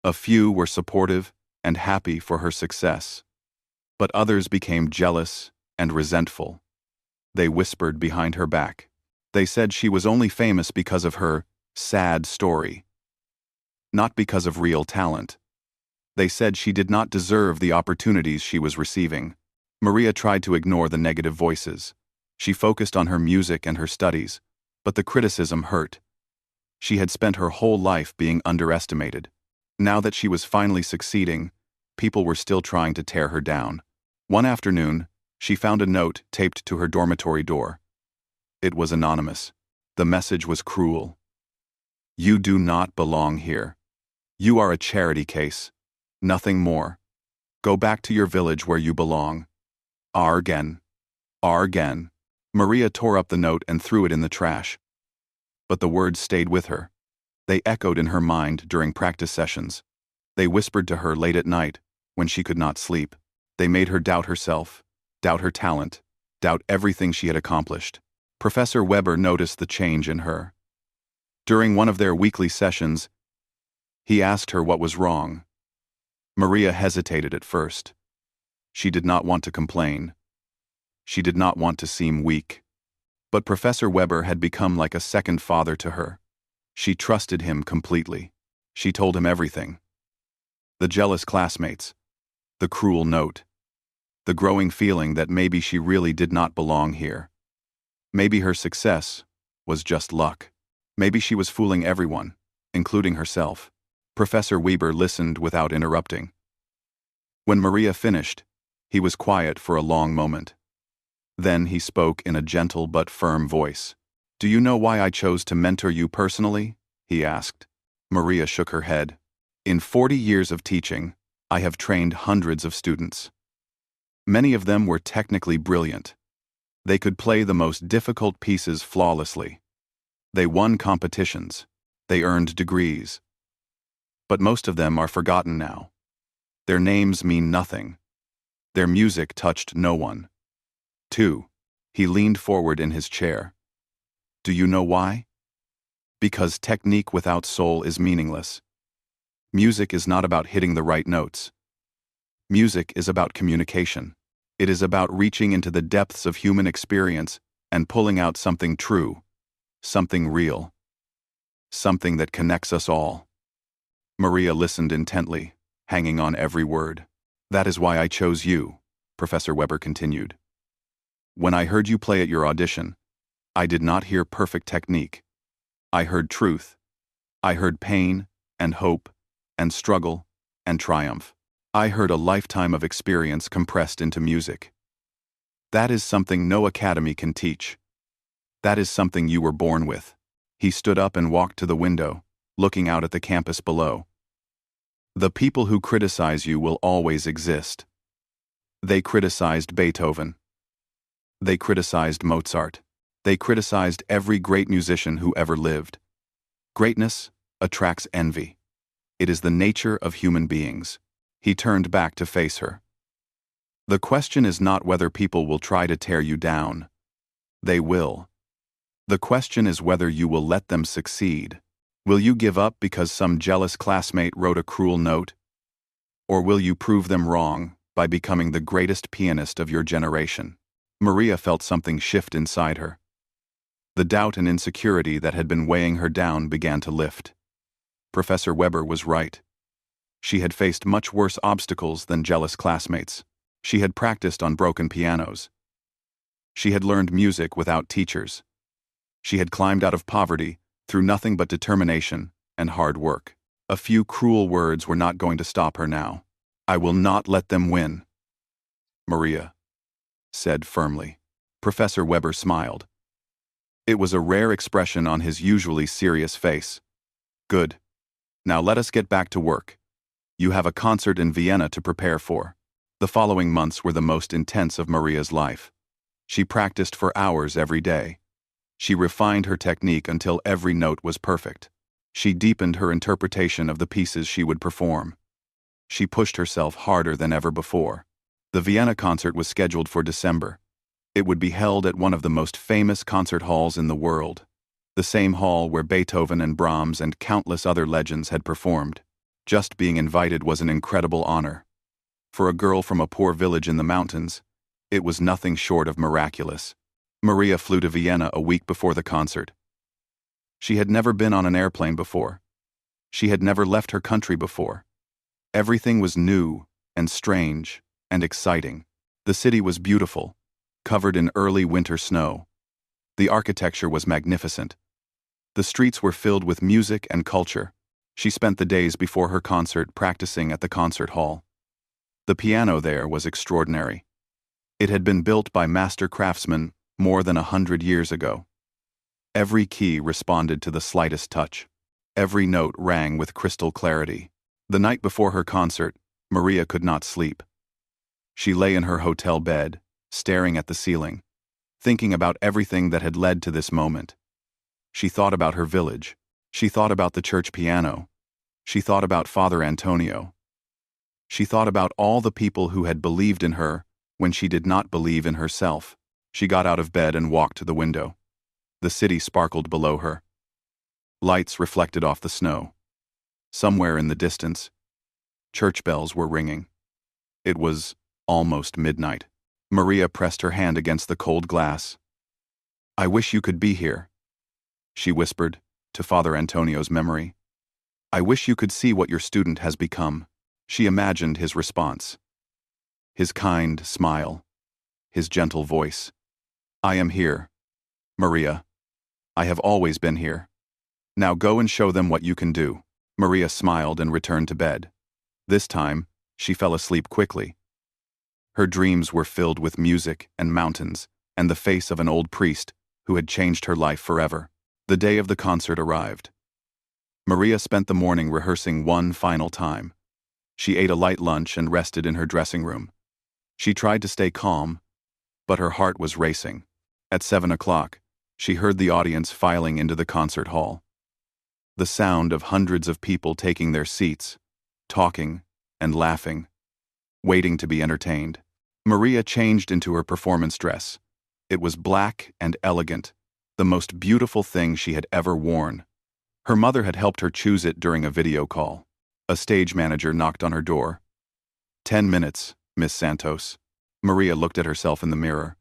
A few were supportive and happy for her success, but others became jealous and resentful. they whispered behind her back. They said she was only famous because of her sad story, not because of real talent. They said she did not deserve the opportunities she was receiving. Maria tried to ignore the negative voices. She focused on her music and her studies, but the criticism hurt. She had spent her whole life being underestimated. Now that she was finally succeeding, people were still trying to tear her down. One afternoon, she found a note taped to her dormitory door. It was anonymous. The message was cruel. "You do not belong here. You are a charity case. Nothing more. Go back to your village where you belong. Argen. Argen." Maria tore up the note and threw it in the trash. But the words stayed with her. They echoed in her mind during practice sessions. They whispered to her late at night, when she could not sleep. They made her doubt herself, doubt her talent, doubt everything she had accomplished. Professor Weber noticed the change in her. During one of their weekly sessions, he asked her what was wrong. Maria hesitated at first. She did not want to complain. She did not want to seem weak. But Professor Weber had become like a second father to her. She trusted him completely. She told him everything. The jealous classmates, the cruel note, the growing feeling that maybe she really did not belong here. Maybe her success was just luck. Maybe she was fooling everyone, including herself. Professor Weber listened without interrupting. When Maria finished, he was quiet for a long moment. Then he spoke in a gentle but firm voice. "Do you know why I chose to mentor you personally?" he asked. Maria shook her head. "In 40 years of teaching, I have trained hundreds of students. Many of them were technically brilliant. They could play the most difficult pieces flawlessly. They won competitions. They earned degrees. But most of them are forgotten now. Their names mean nothing. Their music touched no one." 2. He leaned forward in his chair. "Do you know why? Because technique without soul is meaningless. Music is not about hitting the right notes. Music is about communication. It is about reaching into the depths of human experience and pulling out something true, something real, something that connects us all." Maria listened intently, hanging on every word. "That is why I chose you," Professor Weber continued. "When I heard you play at your audition, I did not hear perfect technique. I heard truth. I heard pain and hope and struggle and triumph. I heard a lifetime of experience compressed into music. That is something no academy can teach. That is something you were born with." He stood up and walked to the window, looking out at the campus below. "The people who criticize you will always exist. They criticized Beethoven. They criticized Mozart. They criticized every great musician who ever lived. Greatness attracts envy. It is the nature of human beings." He turned back to face her. "The question is not whether people will try to tear you down. They will. The question is whether you will let them succeed. Will you give up because some jealous classmate wrote a cruel note? Or will you prove them wrong by becoming the greatest pianist of your generation?" Maria felt something shift inside her. The doubt and insecurity that had been weighing her down began to lift. Professor Weber was right. She had faced much worse obstacles than jealous classmates. She had practiced on broken pianos. She had learned music without teachers. She had climbed out of poverty through nothing but determination and hard work. A few cruel words were not going to stop her now. "I will not let them win," Maria said firmly. Professor Weber smiled. It was a rare expression on his usually serious face. "Good. Now let us get back to work. You have a concert in Vienna to prepare for." The following months were the most intense of Maria's life. She practiced for hours every day. She refined her technique until every note was perfect. She deepened her interpretation of the pieces she would perform. She pushed herself harder than ever before. The Vienna concert was scheduled for December. It would be held at one of the most famous concert halls in the world, the same hall where Beethoven and Brahms and countless other legends had performed. Just being invited was an incredible honor. For a girl from a poor village in the mountains, it was nothing short of miraculous. Maria flew to Vienna a week before the concert. She had never been on an airplane before. She had never left her country before. Everything was new and strange and exciting. The city was beautiful, covered in early winter snow. The architecture was magnificent. The streets were filled with music and culture. She spent the days before her concert practicing at the concert hall. The piano there was extraordinary. It had been built by master craftsmen more than 100 years ago. Every key responded to the slightest touch. Every note rang with crystal clarity. The night before her concert, Maria could not sleep. She lay in her hotel bed, staring at the ceiling, thinking about everything that had led to this moment. She thought about her village. She thought about the church piano. She thought about Father Antonio. She thought about all the people who had believed in her when she did not believe in herself. She got out of bed and walked to the window. The city sparkled below her. Lights reflected off the snow. Somewhere in the distance, church bells were ringing. It was almost midnight. Maria pressed her hand against the cold glass. "I wish you could be here," she whispered to Father Antonio's memory. "I wish you could see what your student has become." She imagined his response. His kind smile. His gentle voice. "I am here, Maria. I have always been here. Now go and show them what you can do." Maria smiled and returned to bed. This time, she fell asleep quickly. Her dreams were filled with music and mountains and the face of an old priest who had changed her life forever. The day of the concert arrived. Maria spent the morning rehearsing one final time. She ate a light lunch and rested in her dressing room. She tried to stay calm, but her heart was racing. At 7 o'clock, she heard the audience filing into the concert hall. The sound of hundreds of people taking their seats, talking and laughing, waiting to be entertained. Maria changed into her performance dress. It was black and elegant, the most beautiful thing she had ever worn. Her mother had helped her choose it during a video call. A stage manager knocked on her door. 10 minutes, Miss Santos." Maria looked at herself in the mirror.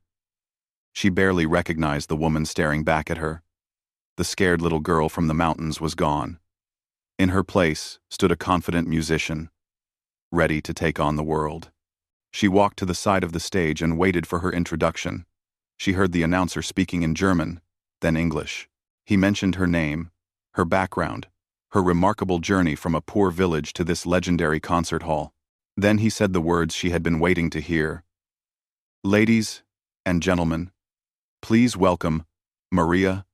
She barely recognized the woman staring back at her. The scared little girl from the mountains was gone. In her place stood a confident musician, ready to take on the world. She walked to the side of the stage and waited for her introduction. She heard the announcer speaking in German, then English. He mentioned her name, her background, her remarkable journey from a poor village to this legendary concert hall. Then he said the words she had been waiting to hear. "Ladies and gentlemen, please welcome Maria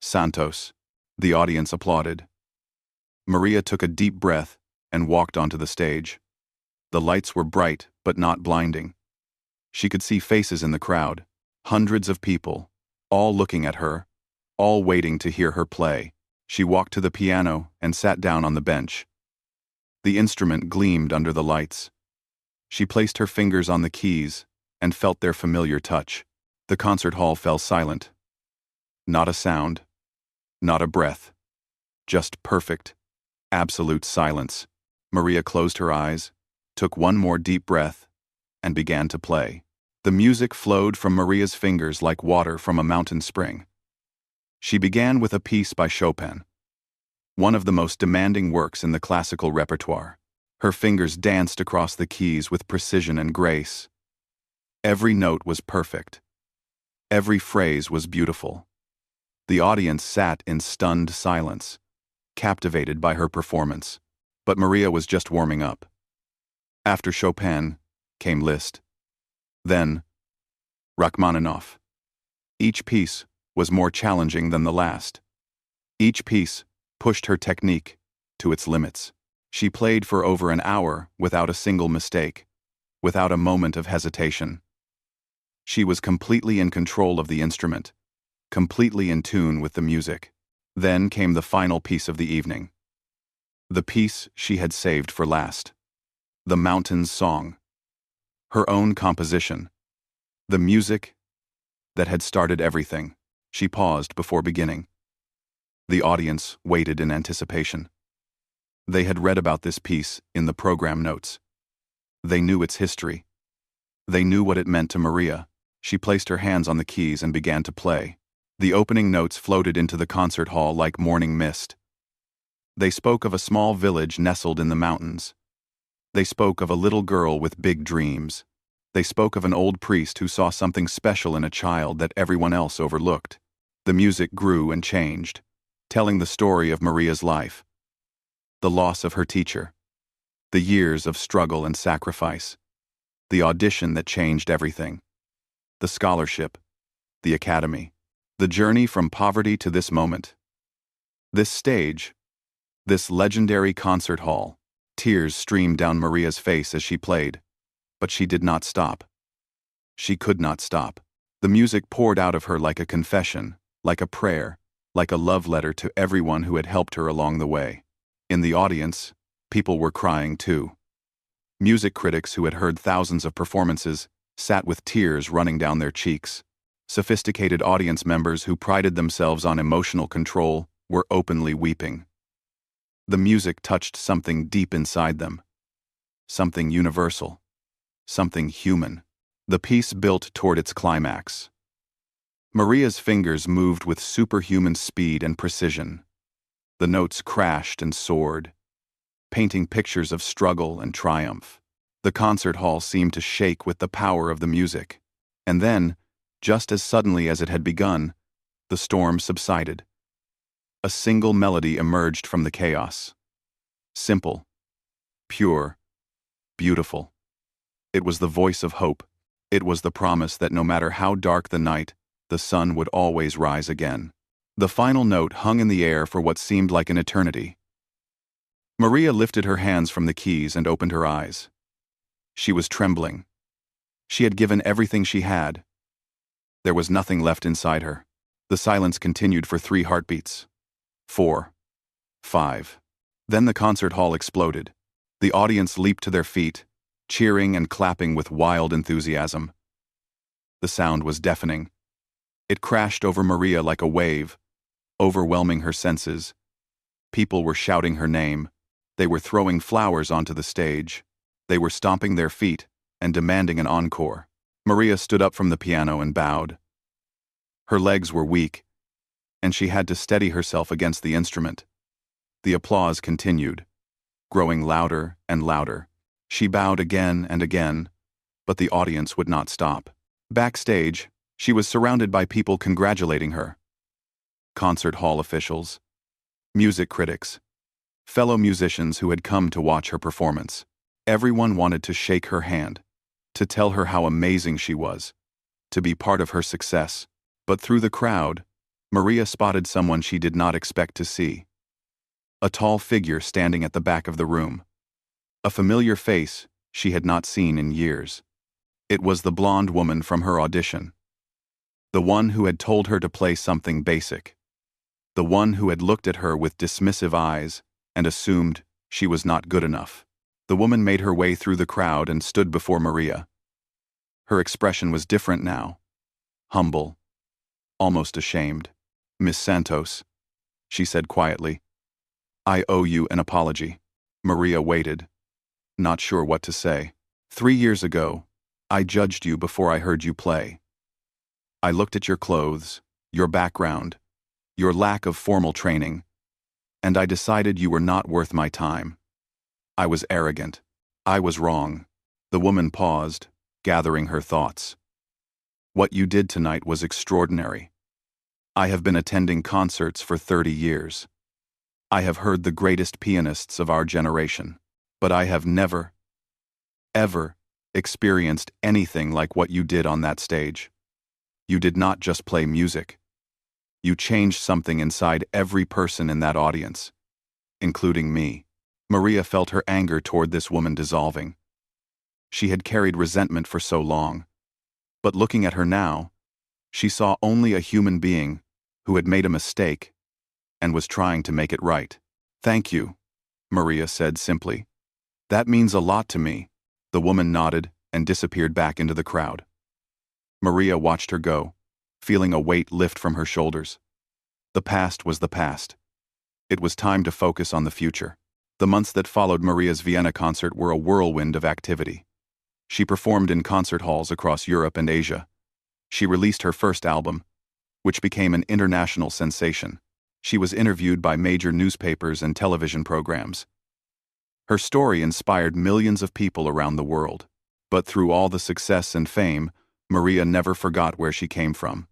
Santos." The audience applauded. Maria took a deep breath and walked onto the stage. The lights were bright but not blinding. She could see faces in the crowd, hundreds of people, all looking at her, all waiting to hear her play. She walked to the piano and sat down on the bench. The instrument gleamed under the lights. She placed her fingers on the keys and felt their familiar touch. The concert hall fell silent. Not a sound, not a breath, just perfect, absolute silence. Maria closed her eyes, took one more deep breath, and began to play. The music flowed from Maria's fingers like water from a mountain spring. She began with a piece by Chopin, one of the most demanding works in the classical repertoire. Her fingers danced across the keys with precision and grace. Every note was perfect. Every phrase was beautiful. The audience sat in stunned silence, captivated by her performance. But Maria was just warming up. After Chopin came Liszt. Then Rachmaninoff. Each piece was more challenging than the last. Each piece pushed her technique to its limits. She played for over an hour without a single mistake, without a moment of hesitation. She was completely in control of the instrument, completely in tune with the music. Then came the final piece of the evening. The piece she had saved for last. The Mountains Song. Her own composition. The music that had started everything. She paused before beginning. The audience waited in anticipation. They had read about this piece in the program notes. They knew its history. They knew what it meant to Maria. She placed her hands on the keys and began to play. The opening notes floated into the concert hall like morning mist. They spoke of a small village nestled in the mountains. They spoke of a little girl with big dreams. They spoke of an old priest who saw something special in a child that everyone else overlooked. The music grew and changed, telling the story of Maria's life. The loss of her teacher. The years of struggle and sacrifice. The audition that changed everything. The scholarship. The academy. The journey from poverty to this moment. This stage. This legendary concert hall. Tears streamed down Maria's face as she played. But she did not stop. She could not stop. The music poured out of her like a confession, like a prayer, like a love letter to everyone who had helped her along the way. In the audience, people were crying too. Music critics who had heard thousands of performances sat with tears running down their cheeks. Sophisticated audience members who prided themselves on emotional control were openly weeping. The music touched something deep inside them. Something universal. Something human. The piece built toward its climax. Maria's fingers moved with superhuman speed and precision. The notes crashed and soared, painting pictures of struggle and triumph. The concert hall seemed to shake with the power of the music. And then, just as suddenly as it had begun, the storm subsided. A single melody emerged from the chaos. Simple, pure, beautiful. It was the voice of hope. It was the promise that no matter how dark the night, the sun would always rise again. The final note hung in the air for what seemed like an eternity. Maria lifted her hands from the keys and opened her eyes. She was trembling. She had given everything she had. There was nothing left inside her. The silence continued for 3 heartbeats. 4. 5. Then the concert hall exploded. The audience leaped to their feet, cheering and clapping with wild enthusiasm. The sound was deafening. It crashed over Maria like a wave, overwhelming her senses. People were shouting her name. They were throwing flowers onto the stage. They were stomping their feet and demanding an encore. Maria stood up from the piano and bowed. Her legs were weak, and she had to steady herself against the instrument. The applause continued, growing louder and louder. She bowed again and again, but the audience would not stop. Backstage, she was surrounded by people congratulating her. Concert hall officials, music critics, fellow musicians who had come to watch her performance. Everyone wanted to shake her hand, to tell her how amazing she was, to be part of her success. But through the crowd, Maria spotted someone she did not expect to see. A tall figure standing at the back of the room. A familiar face she had not seen in years. It was the blonde woman from her audition. The one who had told her to play something basic. The one who had looked at her with dismissive eyes and assumed she was not good enough. The woman made her way through the crowd and stood before Maria. Her expression was different now. Humble. Almost ashamed. "Miss Santos," she said quietly, "I owe you an apology." Maria waited, not sure what to say. 3 years ago, I judged you before I heard you play. I looked at your clothes, your background, your lack of formal training, and I decided you were not worth my time. I was arrogant. I was wrong. The woman paused, gathering her thoughts. What you did tonight was extraordinary. I have been attending concerts for 30 years. I have heard the greatest pianists of our generation, but I have never, ever experienced anything like what you did on that stage. You did not just play music. You changed something inside every person in that audience, including me. Maria felt her anger toward this woman dissolving. She had carried resentment for so long, but looking at her now, she saw only a human being who had made a mistake and was trying to make it right. "Thank you," Maria said simply. "That means a lot to me." The woman nodded and disappeared back into the crowd. Maria watched her go, feeling a weight lift from her shoulders. The past was the past. It was time to focus on the future. The months that followed Maria's Vienna concert were a whirlwind of activity. She performed in concert halls across Europe and Asia. She released her first album, which became an international sensation. She was interviewed by major newspapers and television programs. Her story inspired millions of people around the world. But through all the success and fame, Maria never forgot where she came from.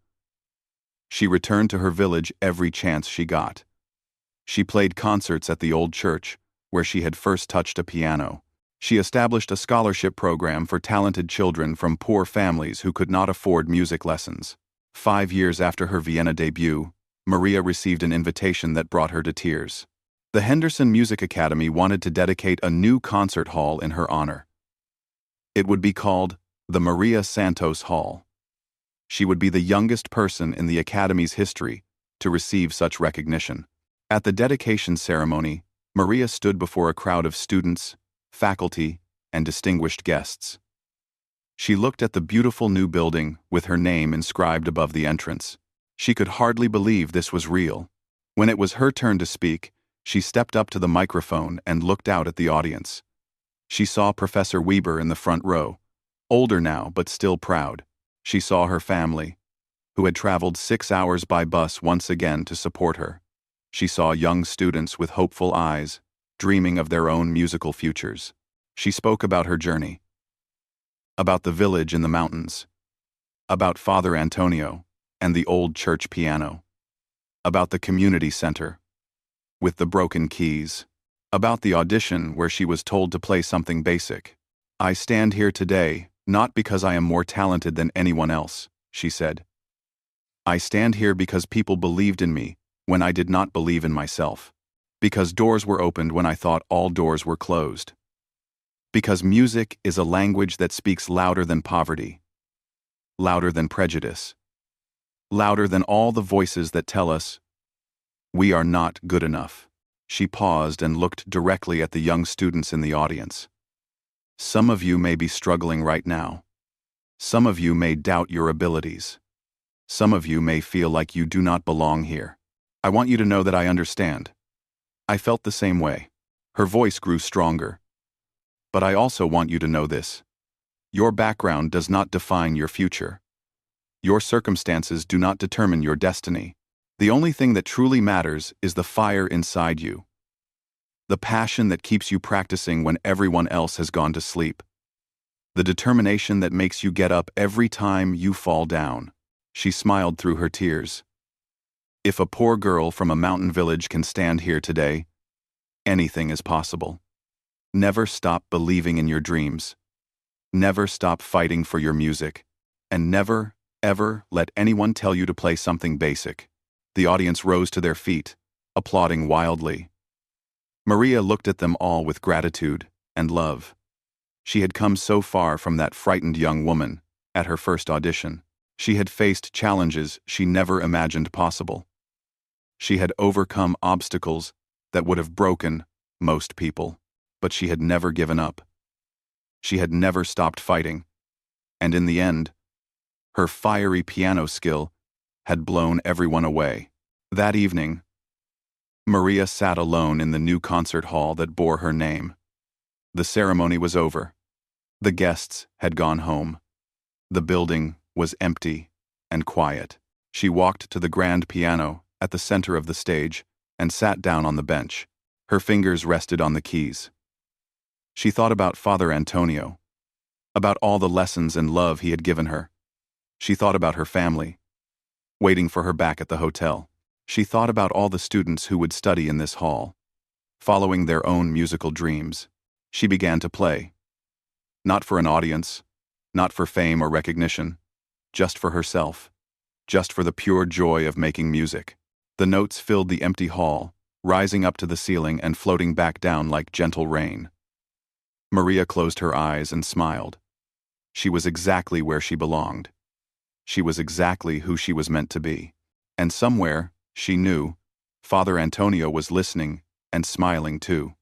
She returned to her village every chance she got. She played concerts at the old church, where she had first touched a piano. She established a scholarship program for talented children from poor families who could not afford music lessons. 5 years after her Vienna debut, Maria received an invitation that brought her to tears. The Henderson Music Academy wanted to dedicate a new concert hall in her honor. It would be called the Maria Santos Hall. She would be the youngest person in the Academy's history to receive such recognition. At the dedication ceremony, Maria stood before a crowd of students, faculty, and distinguished guests. She looked at the beautiful new building with her name inscribed above the entrance. She could hardly believe this was real. When it was her turn to speak, she stepped up to the microphone and looked out at the audience. She saw Professor Weber in the front row, older now but still proud. She saw her family, who had traveled 6 hours by bus once again to support her. She saw young students with hopeful eyes, dreaming of their own musical futures. She spoke about her journey, about the village in the mountains, about Father Antonio and the old church piano, about the community center with the broken keys, about the audition where she was told to play something basic. "I stand here today not because I am more talented than anyone else," she said. "I stand here because people believed in me when I did not believe in myself. Because doors were opened when I thought all doors were closed. Because music is a language that speaks louder than poverty, louder than prejudice, louder than all the voices that tell us we are not good enough." She paused and looked directly at the young students in the audience. "Some of you may be struggling right now. Some of you may doubt your abilities. Some of you may feel like you do not belong here. I want you to know that I understand. I felt the same way." Her voice grew stronger. "But I also want you to know this. Your background does not define your future. Your circumstances do not determine your destiny. The only thing that truly matters is the fire inside you. The passion that keeps you practicing when everyone else has gone to sleep. The determination that makes you get up every time you fall down." She smiled through her tears. "If a poor girl from a mountain village can stand here today, anything is possible. Never stop believing in your dreams. Never stop fighting for your music. And never, ever let anyone tell you to play something basic." The audience rose to their feet, applauding wildly. Maria looked at them all with gratitude and love. She had come so far from that frightened young woman at her first audition. She had faced challenges she never imagined possible. She had overcome obstacles that would have broken most people, but she had never given up. She had never stopped fighting, and in the end, her fiery piano skill had blown everyone away. That evening, Maria sat alone in the new concert hall that bore her name. The ceremony was over. The guests had gone home. The building was empty and quiet. She walked to the grand piano at the center of the stage and sat down on the bench. Her fingers rested on the keys. She thought about Father Antonio, about all the lessons and love he had given her. She thought about her family, waiting for her back at the hotel. She thought about all the students who would study in this hall, following their own musical dreams. She began to play. Not for an audience, not for fame or recognition, just for herself, just for the pure joy of making music. The notes filled the empty hall, rising up to the ceiling and floating back down like gentle rain. Maria closed her eyes and smiled. She was exactly where she belonged. She was exactly who she was meant to be. And somewhere, she knew, Father Antonio was listening and smiling too.